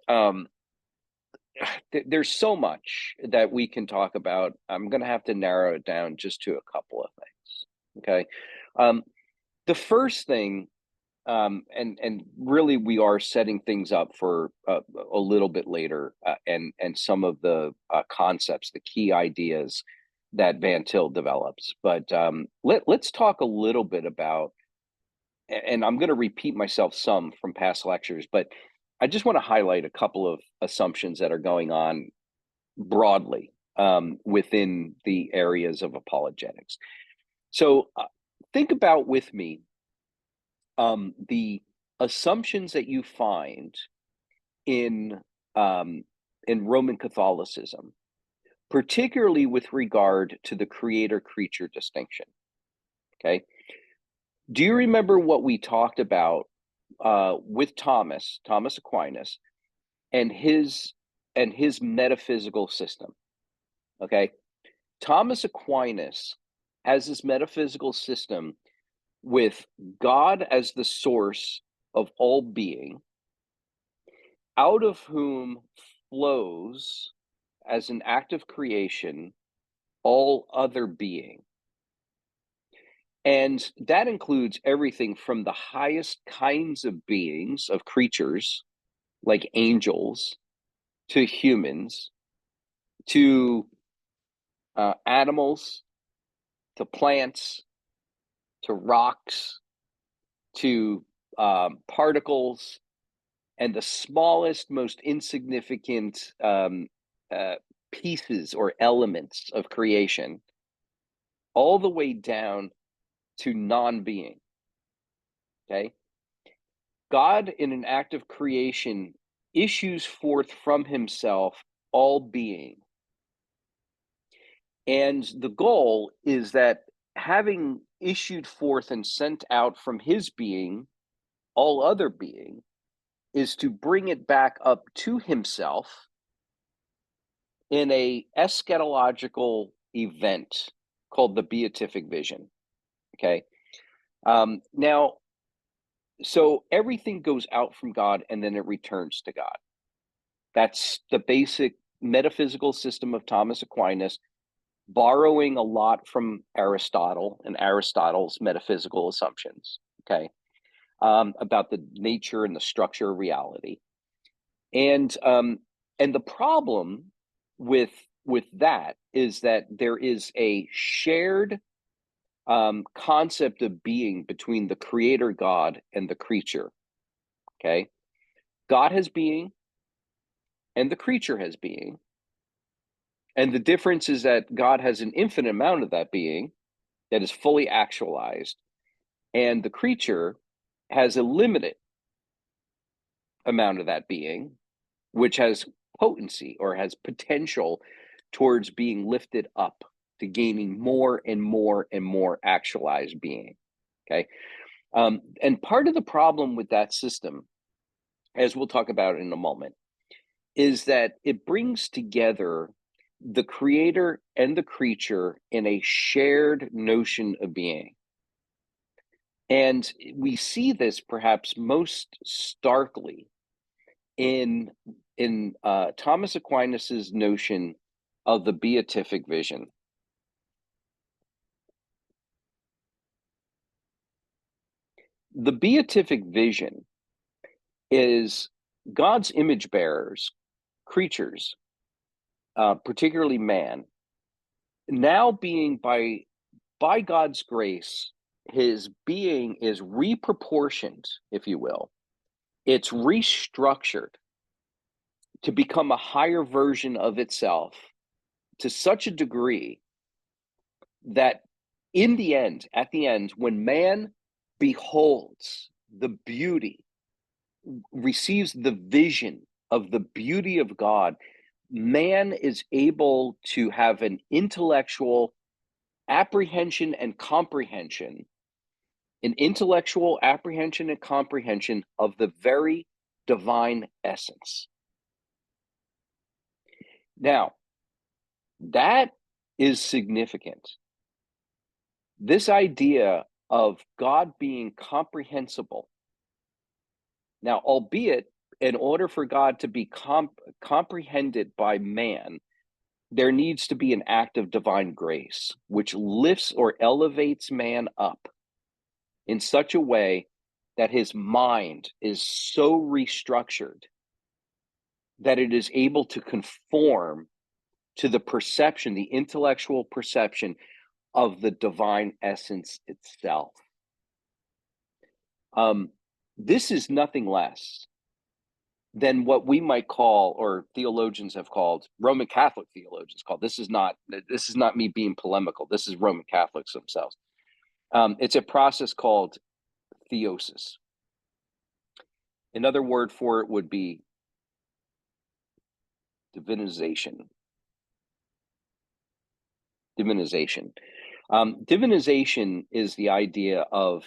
there's so much that we can talk about. I'm going to have to narrow it down just to a couple of things. Okay. The first thing, and really we are setting things up for a little bit later, and some of the concepts, the key ideas that Van Til develops. But let's talk a little bit about, and I'm going to repeat myself some from past lectures, but I just want to highlight a couple of assumptions that are going on broadly within the areas of apologetics. So think about with me the assumptions that you find in Roman Catholicism, particularly with regard to the creator-creature distinction. Okay. Do you remember what we talked about with Thomas Aquinas, and his metaphysical system? Okay, Thomas Aquinas has this metaphysical system with God as the source of all being, out of whom flows, as an act of creation, all other being. And that includes everything from the highest kinds of beings, of creatures, like angels, to humans, to animals, to plants, to rocks, to particles, and the smallest, most insignificant pieces or elements of creation, all the way down to non-being. Okay. God, in an act of creation, issues forth from himself all being. And the goal is that, having issued forth and sent out from his being all other being, is to bring it back up to himself in a eschatological event called the beatific vision. Okay. Now, so everything goes out from God and then it returns to God. That's the basic metaphysical system of Thomas Aquinas, borrowing a lot from Aristotle and Aristotle's metaphysical assumptions, okay, about the nature and the structure of reality. And the problem with that is that there is a shared concept of being between the creator God and the creature. Okay, God has being, and the creature has being. And the difference is that God has an infinite amount of that being that is fully actualized, and the creature has a limited amount of that being, which has potency or has potential towards being lifted up to gaining more and more and more actualized being. Okay. And part of the problem with that system, as we'll talk about in a moment, is that it brings together the creator and the creature in a shared notion of being. And we see this perhaps most starkly in Thomas Aquinas's notion of the beatific vision. The beatific vision is God's image bearers, creatures, particularly man, now being by God's grace, his being is reproportioned, if you will. It's restructured to become a higher version of itself to such a degree that in the end, at the end, when man beholds the beauty, receives the vision of the beauty of God, man is able to have an intellectual apprehension and comprehension, of the very divine essence. Now, that is significant. This idea of God being comprehensible. Now, albeit in order for God to be comprehended by man, there needs to be an act of divine grace, which lifts or elevates man up in such a way that his mind is so restructured that it is able to conform to the perception, the intellectual perception of the divine essence itself. This is nothing less than what we might call, or theologians have called, Roman Catholic theologians called. This is not me being polemical. This is Roman Catholics themselves. It's a process called theosis. Another word for it would be divinization. Divinization. Divinization is the idea of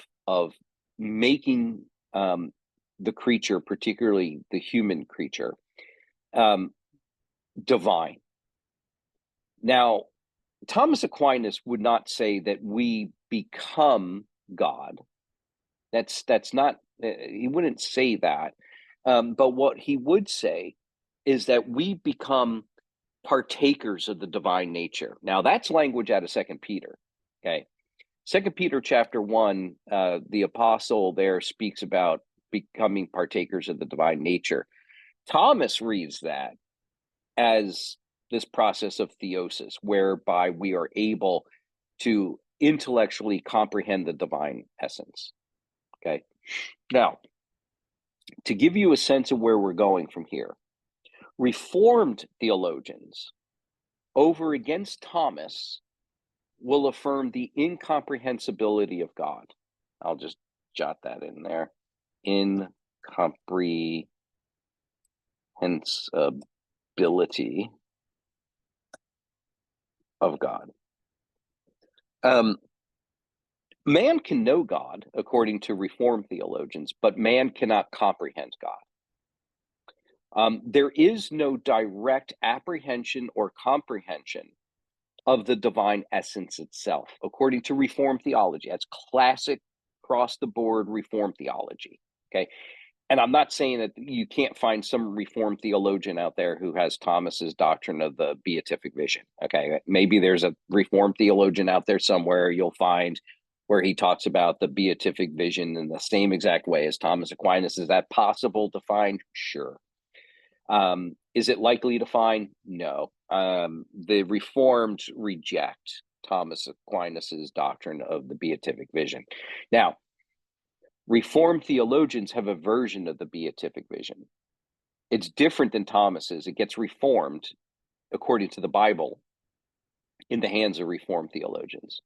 making the creature, particularly the human creature, divine. Now, Thomas Aquinas would not say that we become God. That's not, he wouldn't say that. But what he would say is that we become partakers of the divine nature. Now, that's language out of 2 Peter. Okay. 2 Peter chapter 1, the apostle there speaks about becoming partakers of the divine nature. Thomas reads that as this process of theosis, whereby we are able to intellectually comprehend the divine essence. Okay. Now, to give you a sense of where we're going from here, Reformed theologians over against Thomas will affirm the incomprehensibility of God. I'll just jot that in there. comprehensibility of God. Man can know God, according to Reformed theologians, but man cannot comprehend God. There is no direct apprehension or comprehension of the divine essence itself, according to Reformed theology. That's classic across-the-board Reformed theology, okay? And I'm not saying that you can't find some Reformed theologian out there who has Thomas's doctrine of the beatific vision, okay? Maybe there's a Reformed theologian out there somewhere you'll find where he talks about the beatific vision in the same exact way as Thomas Aquinas. Is that possible to find? Sure. Is it likely to find? No. The Reformed reject Thomas Aquinas's doctrine of the beatific vision. Now, Reformed theologians have a version of the beatific vision. It's different than Thomas's. It gets reformed, according to the Bible, in the hands of Reformed theologians.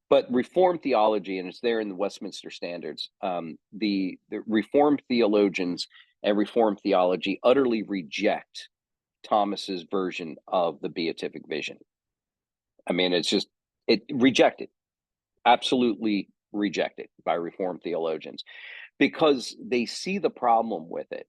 But Reformed theology, and it's there in the Westminster Standards, the Reformed theologians and Reformed theology utterly reject Thomas's version of the beatific vision. I mean, it's just rejected, absolutely rejected by Reformed theologians, because they see the problem with it.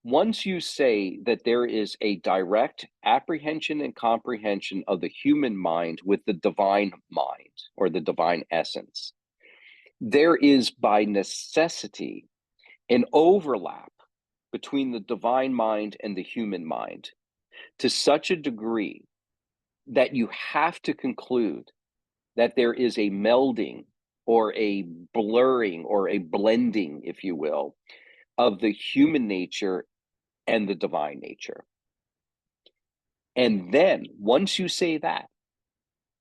Once you say that there is a direct apprehension and comprehension of the human mind with the divine mind or the divine essence, there is by necessity an overlap between the divine mind and the human mind to such a degree that you have to conclude that there is a melding or a blurring or a blending, if you will, of the human nature and the divine nature. And then once you say that,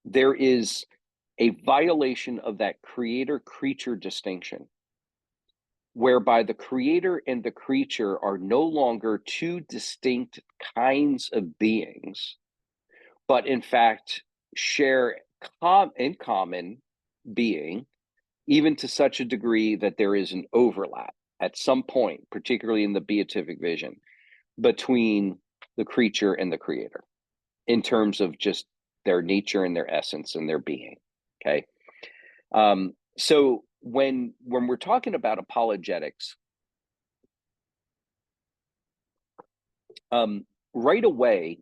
there is a violation of that creator-creature distinction, whereby the creator and the creature are no longer two distinct kinds of beings, but in fact share in common being, even to such a degree that there is an overlap at some point, particularly in the beatific vision, between the creature and the creator in terms of just their nature and their essence and their being. Okay. So when we're talking about apologetics, right away,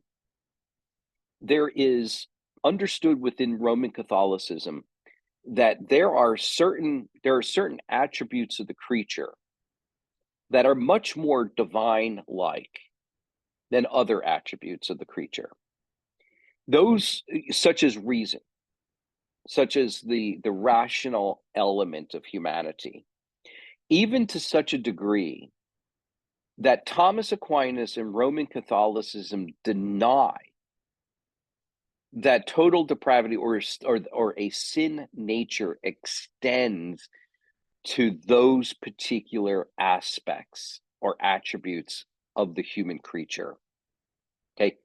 there is understood within Roman Catholicism that there are certain attributes of the creature that are much more divine-like than other attributes of the creature. Those, such as reason, such as the rational element of humanity, even to such a degree that Thomas Aquinas and Roman Catholicism deny that total depravity or a sin nature extends to those particular aspects or attributes of the human creature. Okay,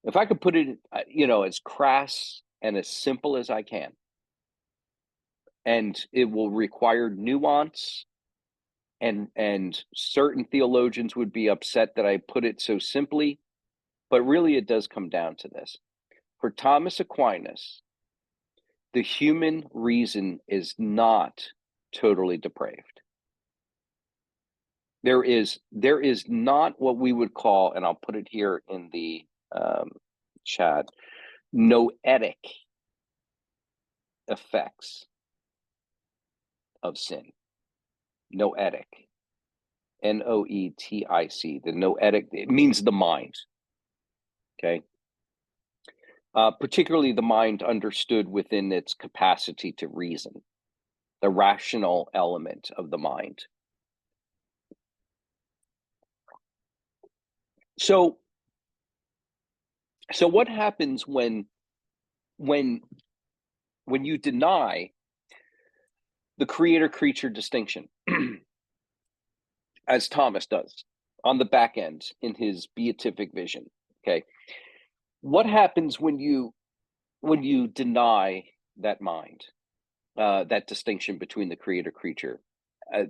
if I could put it, as crass and as simple as I can, and it will require nuance, and certain theologians would be upset that I put it so simply, but really it does come down to this. For Thomas Aquinas, the human reason is not totally depraved. There is not what we would call, and I'll put it here in the chat, noetic effects of sin. Noetic, Noetic. The noetic, it means the mind. Okay. Particularly the mind understood within its capacity to reason, the rational element of the mind. So what happens when you deny the creator-creature distinction, as Thomas does on the back end in his beatific vision? Okay, what happens when you deny that mind, that distinction between the creator-creature?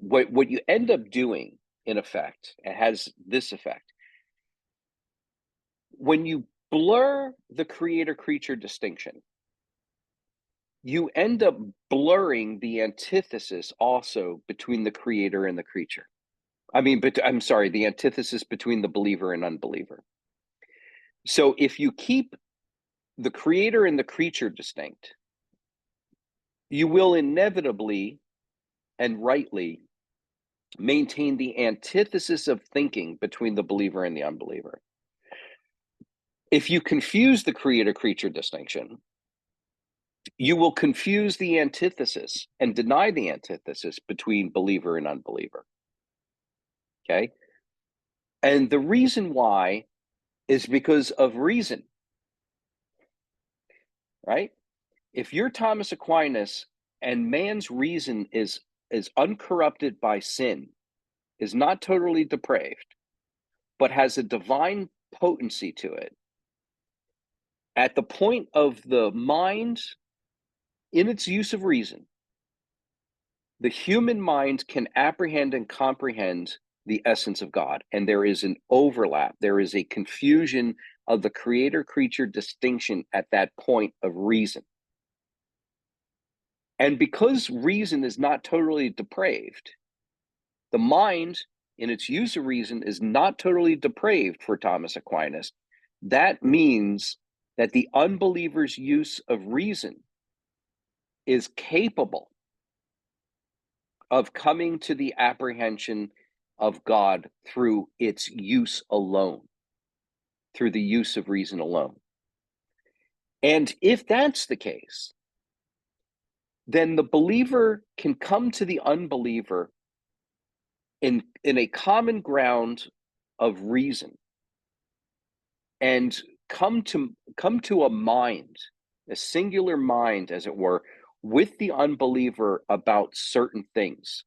What you end up doing in effect. It has this effect. When you blur the creator-creature distinction, you end up blurring the antithesis also between the creator and the creature. The antithesis between the believer and unbeliever. So if you keep the creator and the creature distinct, you will inevitably and rightly maintain the antithesis of thinking between the believer and the unbeliever. If you confuse the creator-creature distinction, you will confuse the antithesis and deny the antithesis between believer and unbeliever. Okay? And the reason why is because of reason, right? If you're Thomas Aquinas and man's reason is uncorrupted by sin, is not totally depraved, but has a divine potency to it, at the point of the mind in its use of reason, the human mind can apprehend and comprehend the essence of God. And there is an overlap. There is a confusion of the creator-creature distinction at that point of reason. And because reason is not totally depraved, the mind in its use of reason is not totally depraved for Thomas Aquinas. That means that the unbeliever's use of reason is capable of coming to the apprehension of God through its use alone, through the use of reason alone. And if that's the case, then the believer can come to the unbeliever in a common ground of reason and come to a mind, a singular mind, as it were, with the unbeliever about certain things,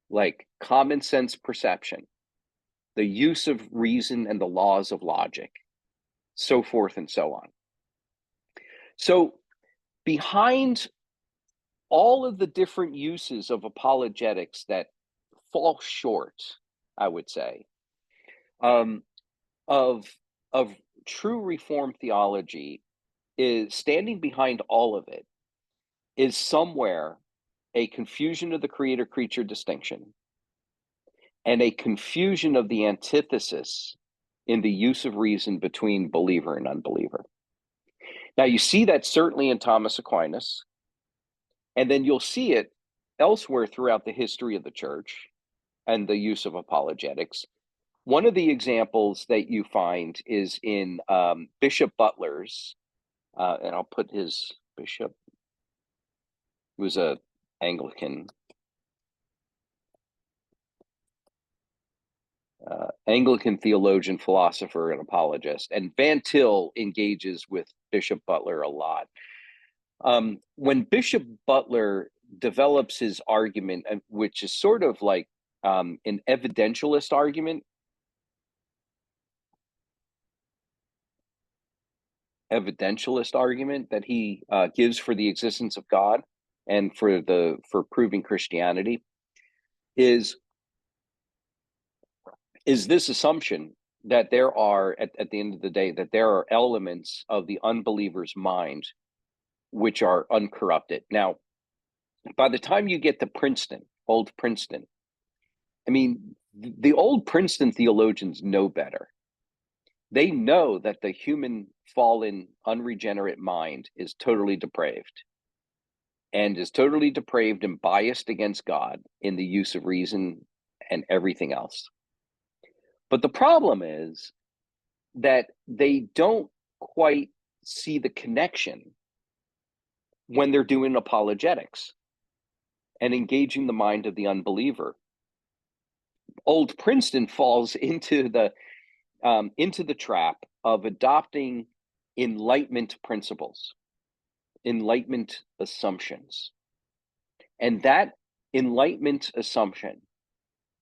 like common sense perception, the use of reason and the laws of logic, so forth and so on. So behind all of the different uses of apologetics that fall short, I would say, of true Reformed theology, is standing behind all of it is somewhere a confusion of the creator-creature distinction and a confusion of the antithesis in the use of reason between believer and unbeliever. Now, you see that certainly in Thomas Aquinas, and then you'll see it elsewhere throughout the history of the church and the use of apologetics. One of the examples that you find is in Bishop Butler's, and I'll put his bishop, who was an Anglican theologian, philosopher, and apologist. And Van Til engages with Bishop Butler a lot. When Bishop Butler develops his argument, which is sort of like an evidentialist argument, that he gives for the existence of God and for proving Christianity, is this assumption that there are, at the end of the day, that there are elements of the unbeliever's mind which are uncorrupted. Now, by the time you get to Princeton, old Princeton, I mean, the old Princeton theologians know better. They know that the human fallen, unregenerate mind is totally depraved and biased against God in the use of reason and everything else. But the problem is that they don't quite see the connection when they're doing apologetics and engaging the mind of the unbeliever. Old Princeton falls into the trap of adopting Enlightenment principles, Enlightenment assumptions. And that Enlightenment assumption,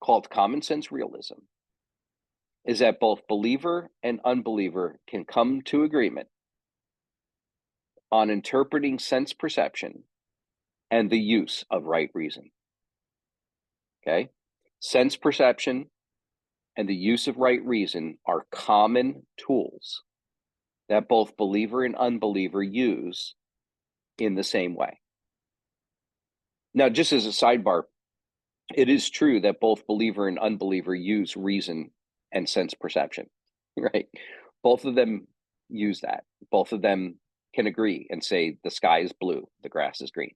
called common sense realism, is that both believer and unbeliever can come to agreement on interpreting sense perception and the use of right reason. Okay? Sense perception and the use of right reason are common tools that both believer and unbeliever use in the same way. Now, just as a sidebar, it is true that both believer and unbeliever use reason and sense perception, right? Both of them use that. Both of them can agree and say the sky is blue, the grass is green.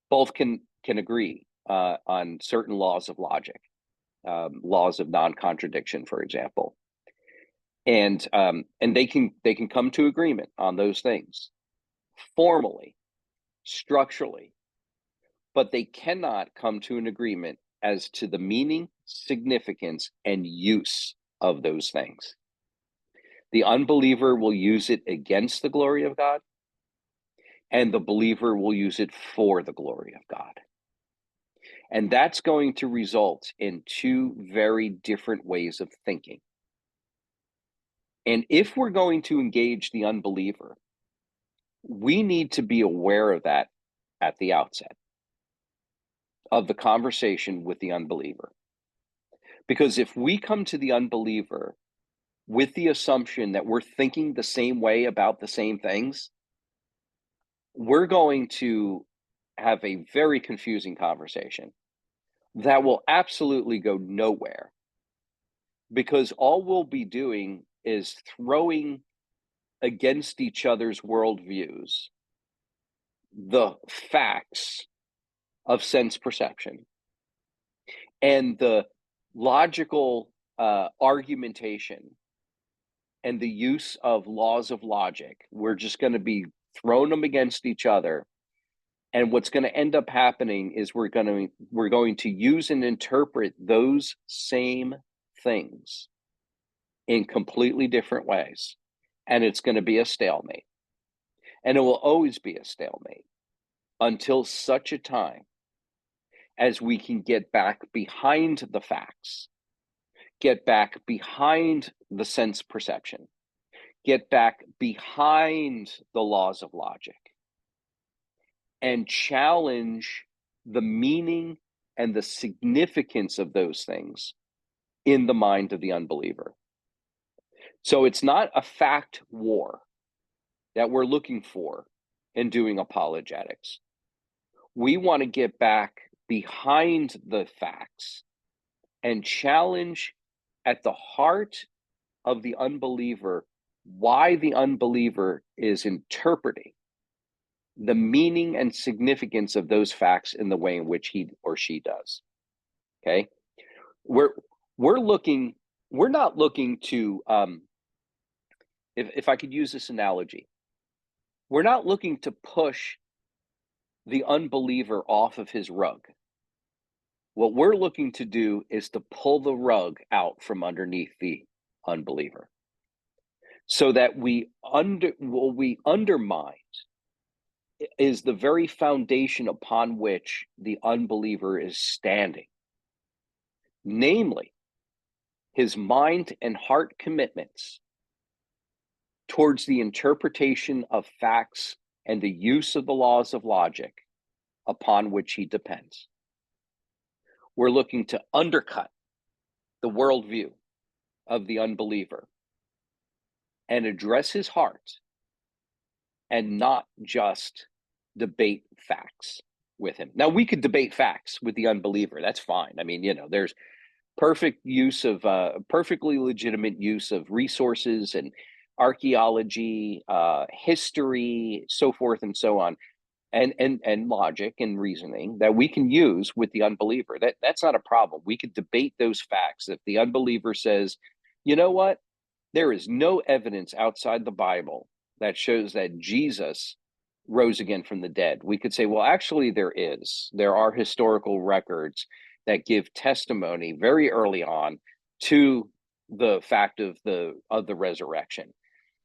Both can agree on certain laws of logic, laws of non-contradiction, for example, and they can come to agreement on those things formally, structurally, but they cannot come to an agreement as to the meaning, significance, and use of those things. The unbeliever will use it against the glory of God, and the believer will use it for the glory of God. And that's going to result in two very different ways of thinking. And if we're going to engage the unbeliever, we need to be aware of that at the outset of the conversation with the unbeliever. Because if we come to the unbeliever with the assumption that we're thinking the same way about the same things, we're going to have a very confusing conversation that will absolutely go nowhere, because all we'll be doing is throwing against each other's worldviews the facts of sense perception and the logical argumentation and the use of laws of logic. We're just going to be throwing them against each other. And what's going to end up happening is we're going to use and interpret those same things in completely different ways. And it's going to be a stalemate. And it will always be a stalemate until such a time as we can get back behind the facts, get back behind the sense perception, get back behind the laws of logic, and challenge the meaning and the significance of those things in the mind of the unbeliever. So it's not a fact war that we're looking for in doing apologetics. We want to get back behind the facts and challenge at the heart of the unbeliever why the unbeliever is interpreting the meaning and significance of those facts in the way in which he or she does. Okay, we're not looking to if I could use this analogy, we're not looking to push the unbeliever off of his rug. What we're looking to do is to pull the rug out from underneath the unbeliever, so that we undermine is the very foundation upon which the unbeliever is standing, namely his mind and heart commitments towards the interpretation of facts and the use of the laws of logic upon which he depends. We're looking to undercut the worldview of the unbeliever and address his heart, and not just debate facts with him. Now, we could debate facts with the unbeliever. That's fine. I mean, there's perfect use of perfectly legitimate use of resources and archaeology, history, so forth and so on, and logic and reasoning that we can use with the unbeliever. That's not a problem. We could debate those facts. If the unbeliever says, you know what, there is no evidence outside the Bible that shows that Jesus rose again from the dead, we could say, well, actually there is. There are historical records that give testimony very early on to the fact of the resurrection.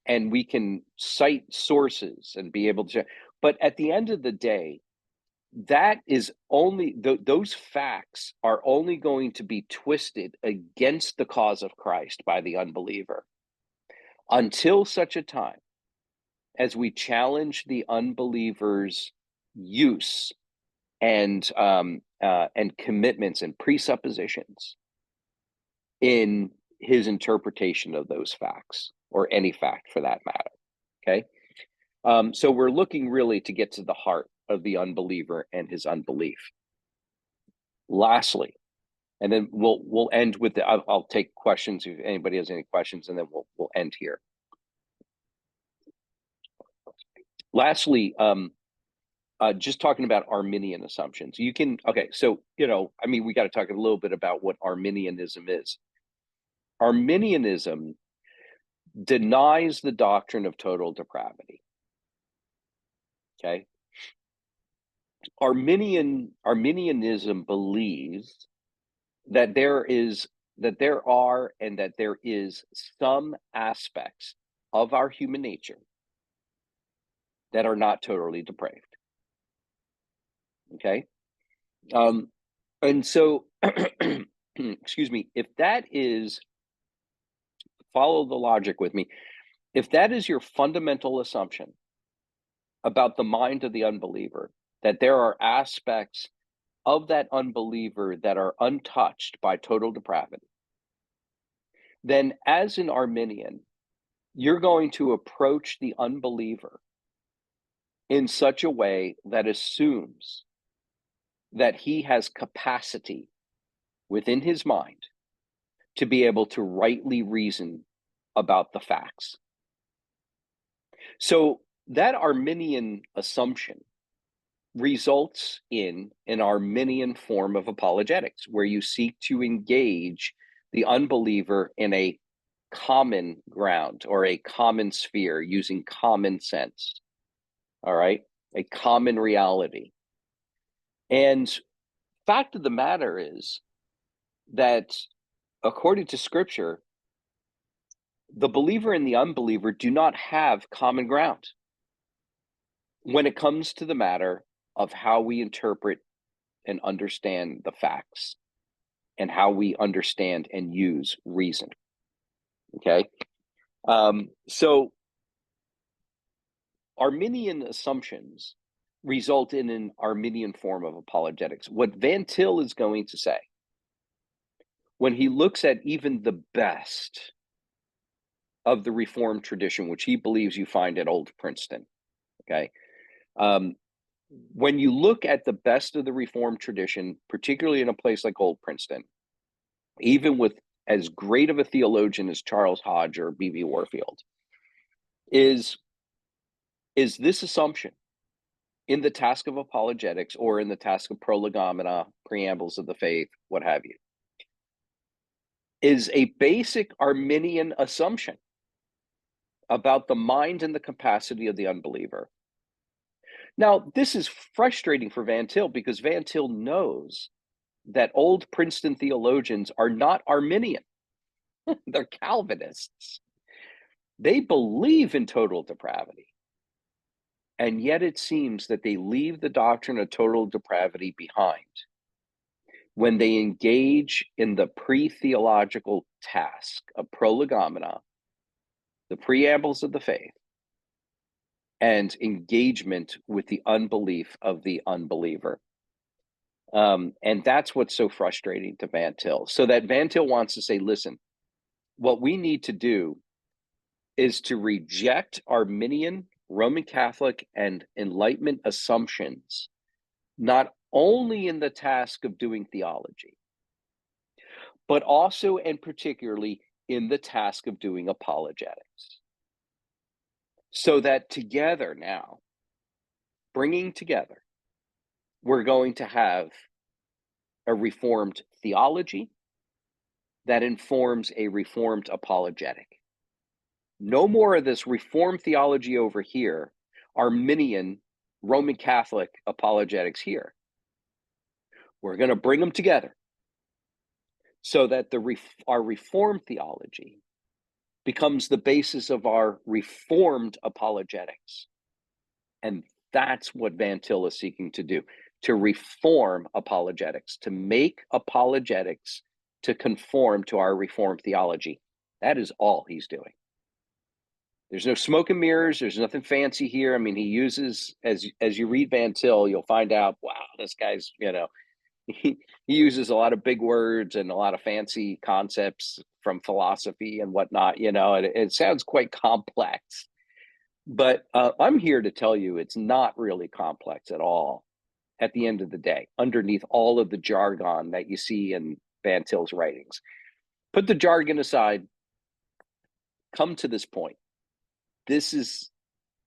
And we can cite sources and be able to, but at the end of the day, that is only, those facts are only going to be twisted against the cause of Christ by the unbeliever until such a time as we challenge the unbeliever's use and commitments and presuppositions in his interpretation of those facts, or any fact for that matter. Okay, so we're looking really to get to the heart of the unbeliever and his unbelief. Lastly, and then we'll end with the. I'll take questions if anybody has any questions, and then we'll end here. Lastly, just talking about Arminian assumptions. You can, okay, so, I mean, we got to talk a little bit about what Arminianism is. Arminianism denies the doctrine of total depravity. Okay? Arminianism believes that there is some aspects of our human nature that are not totally depraved. Okay? And so, excuse me, if that is, follow the logic with me, if that is your fundamental assumption about the mind of the unbeliever, that there are aspects of that unbeliever that are untouched by total depravity, then as an Arminian, you're going to approach the unbeliever in such a way that assumes that he has capacity within his mind to be able to rightly reason about the facts. So that Arminian assumption results in an Arminian form of apologetics, where you seek to engage the unbeliever in a common ground or a common sphere using common sense. All right, a common reality. And fact of the matter is that according to Scripture, the believer and the unbeliever do not have common ground when it comes to the matter of how we interpret and understand the facts and how we understand and use reason. Okay, so Arminian assumptions result in an Arminian form of apologetics. What Van Til is going to say when he looks at even the best of the Reformed tradition, which he believes you find at Old Princeton, okay? When you look at the best of the Reformed tradition, particularly in a place like Old Princeton, even with as great of a theologian as Charles Hodge or B.B. Warfield, is this assumption in the task of apologetics or in the task of prolegomena, preambles of the faith, what have you, is a basic Arminian assumption about the mind and the capacity of the unbeliever. Now, this is frustrating for Van Til because Van Til knows that Old Princeton theologians are not Arminian. They're Calvinists. They believe in total depravity. And yet it seems that they leave the doctrine of total depravity behind when they engage in the pre-theological task of prolegomena, the preambles of the faith, and engagement with the unbelief of the unbeliever. And that's what's so frustrating to Van Til. So that Van Til wants to say, listen, what we need to do is to reject Arminian, Roman Catholic, and Enlightenment assumptions, not only in the task of doing theology, but also and particularly in the task of doing apologetics. So that together now, bringing together, we're going to have a Reformed theology that informs a Reformed apologetic. No more of this Reformed theology over here, Arminian, Roman Catholic apologetics here. We're going to bring them together so that our Reformed theology becomes the basis of our Reformed apologetics. And that's what Van Til is seeking to do, to reform apologetics, to make apologetics to conform to our Reformed theology. That is all he's doing. There's no smoke and mirrors. There's nothing fancy here. I mean, he uses, as you read Van Til, you'll find out, wow, this guy's, he uses a lot of big words and a lot of fancy concepts from philosophy and whatnot, and it sounds quite complex. But I'm here to tell you it's not really complex at all at the end of the day, underneath all of the jargon that you see in Van Til's writings. Put the jargon aside, come to this point. This is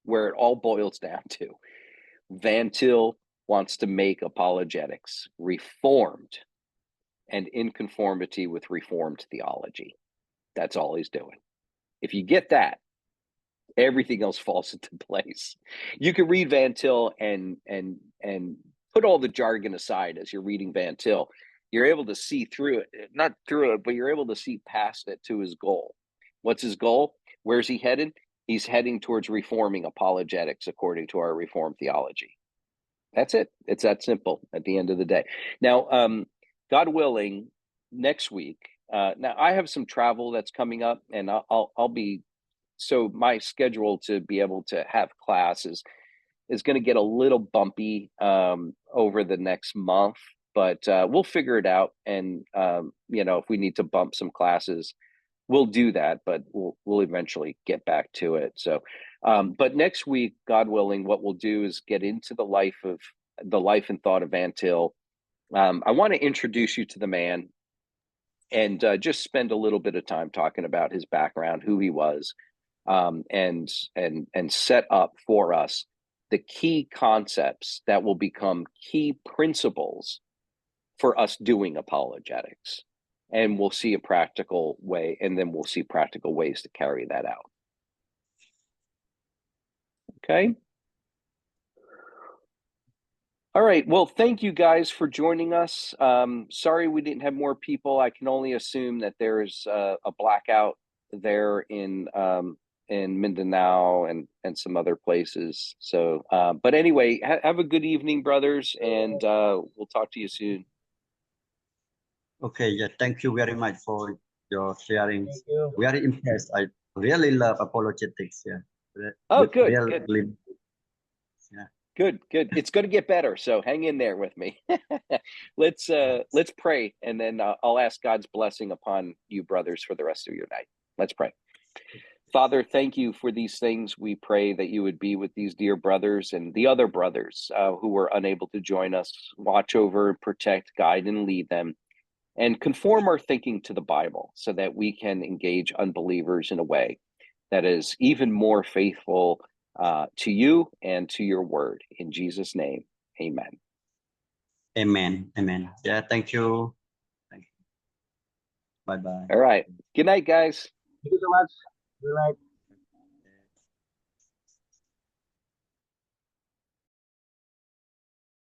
where it all boils down to. Van Til wants to make apologetics reformed and in conformity with Reformed theology. That's all he's doing. If you get that, everything else falls into place. You can read Van Til and put all the jargon aside as you're reading Van Til. You're able to see through it, not through it, but you're able to see past it to his goal. What's his goal? Where's he headed? He's heading towards reforming apologetics according to our Reformed theology. That's it. It's that simple at the end of the day. Now, God willing, next week, now I have some travel that's coming up, and I'll be, so my schedule to be able to have classes is going to get a little bumpy over the next month, but we'll figure it out. And, if we need to bump some classes, we'll do that, but we'll eventually get back to it. So, but next week, God willing, what we'll do is get into the life and thought of Van Til. I want to introduce you to the man and just spend a little bit of time talking about his background, who he was, and set up for us the key concepts that will become key principles for us doing apologetics. And we'll see a practical way, and then we'll see practical ways to carry that out. Okay. All right. Well, thank you guys for joining us. Sorry we didn't have more people. I can only assume that there's a blackout there in Mindanao and some other places. So, but anyway, have a good evening, brothers, and we'll talk to you soon. Okay, yeah, thank you very much for your sharing. Thank you. Very impressed. I really love apologetics. Yeah. Oh, good. Yeah. Good. It's going to get better. So hang in there with me. Let's pray, and then I'll ask God's blessing upon you, brothers, for the rest of your night. Let's pray. Father, thank you for these things. We pray that you would be with these dear brothers and the other brothers who were unable to join us. Watch over, protect, guide, and lead them, and conform our thinking to the Bible so that we can engage unbelievers in a way that is even more faithful to you and to your word. In Jesus' name, amen. Amen. Amen. Yeah, thank you. Thank you. Bye-bye. All right. Good night, guys. Thank you so much. Good night.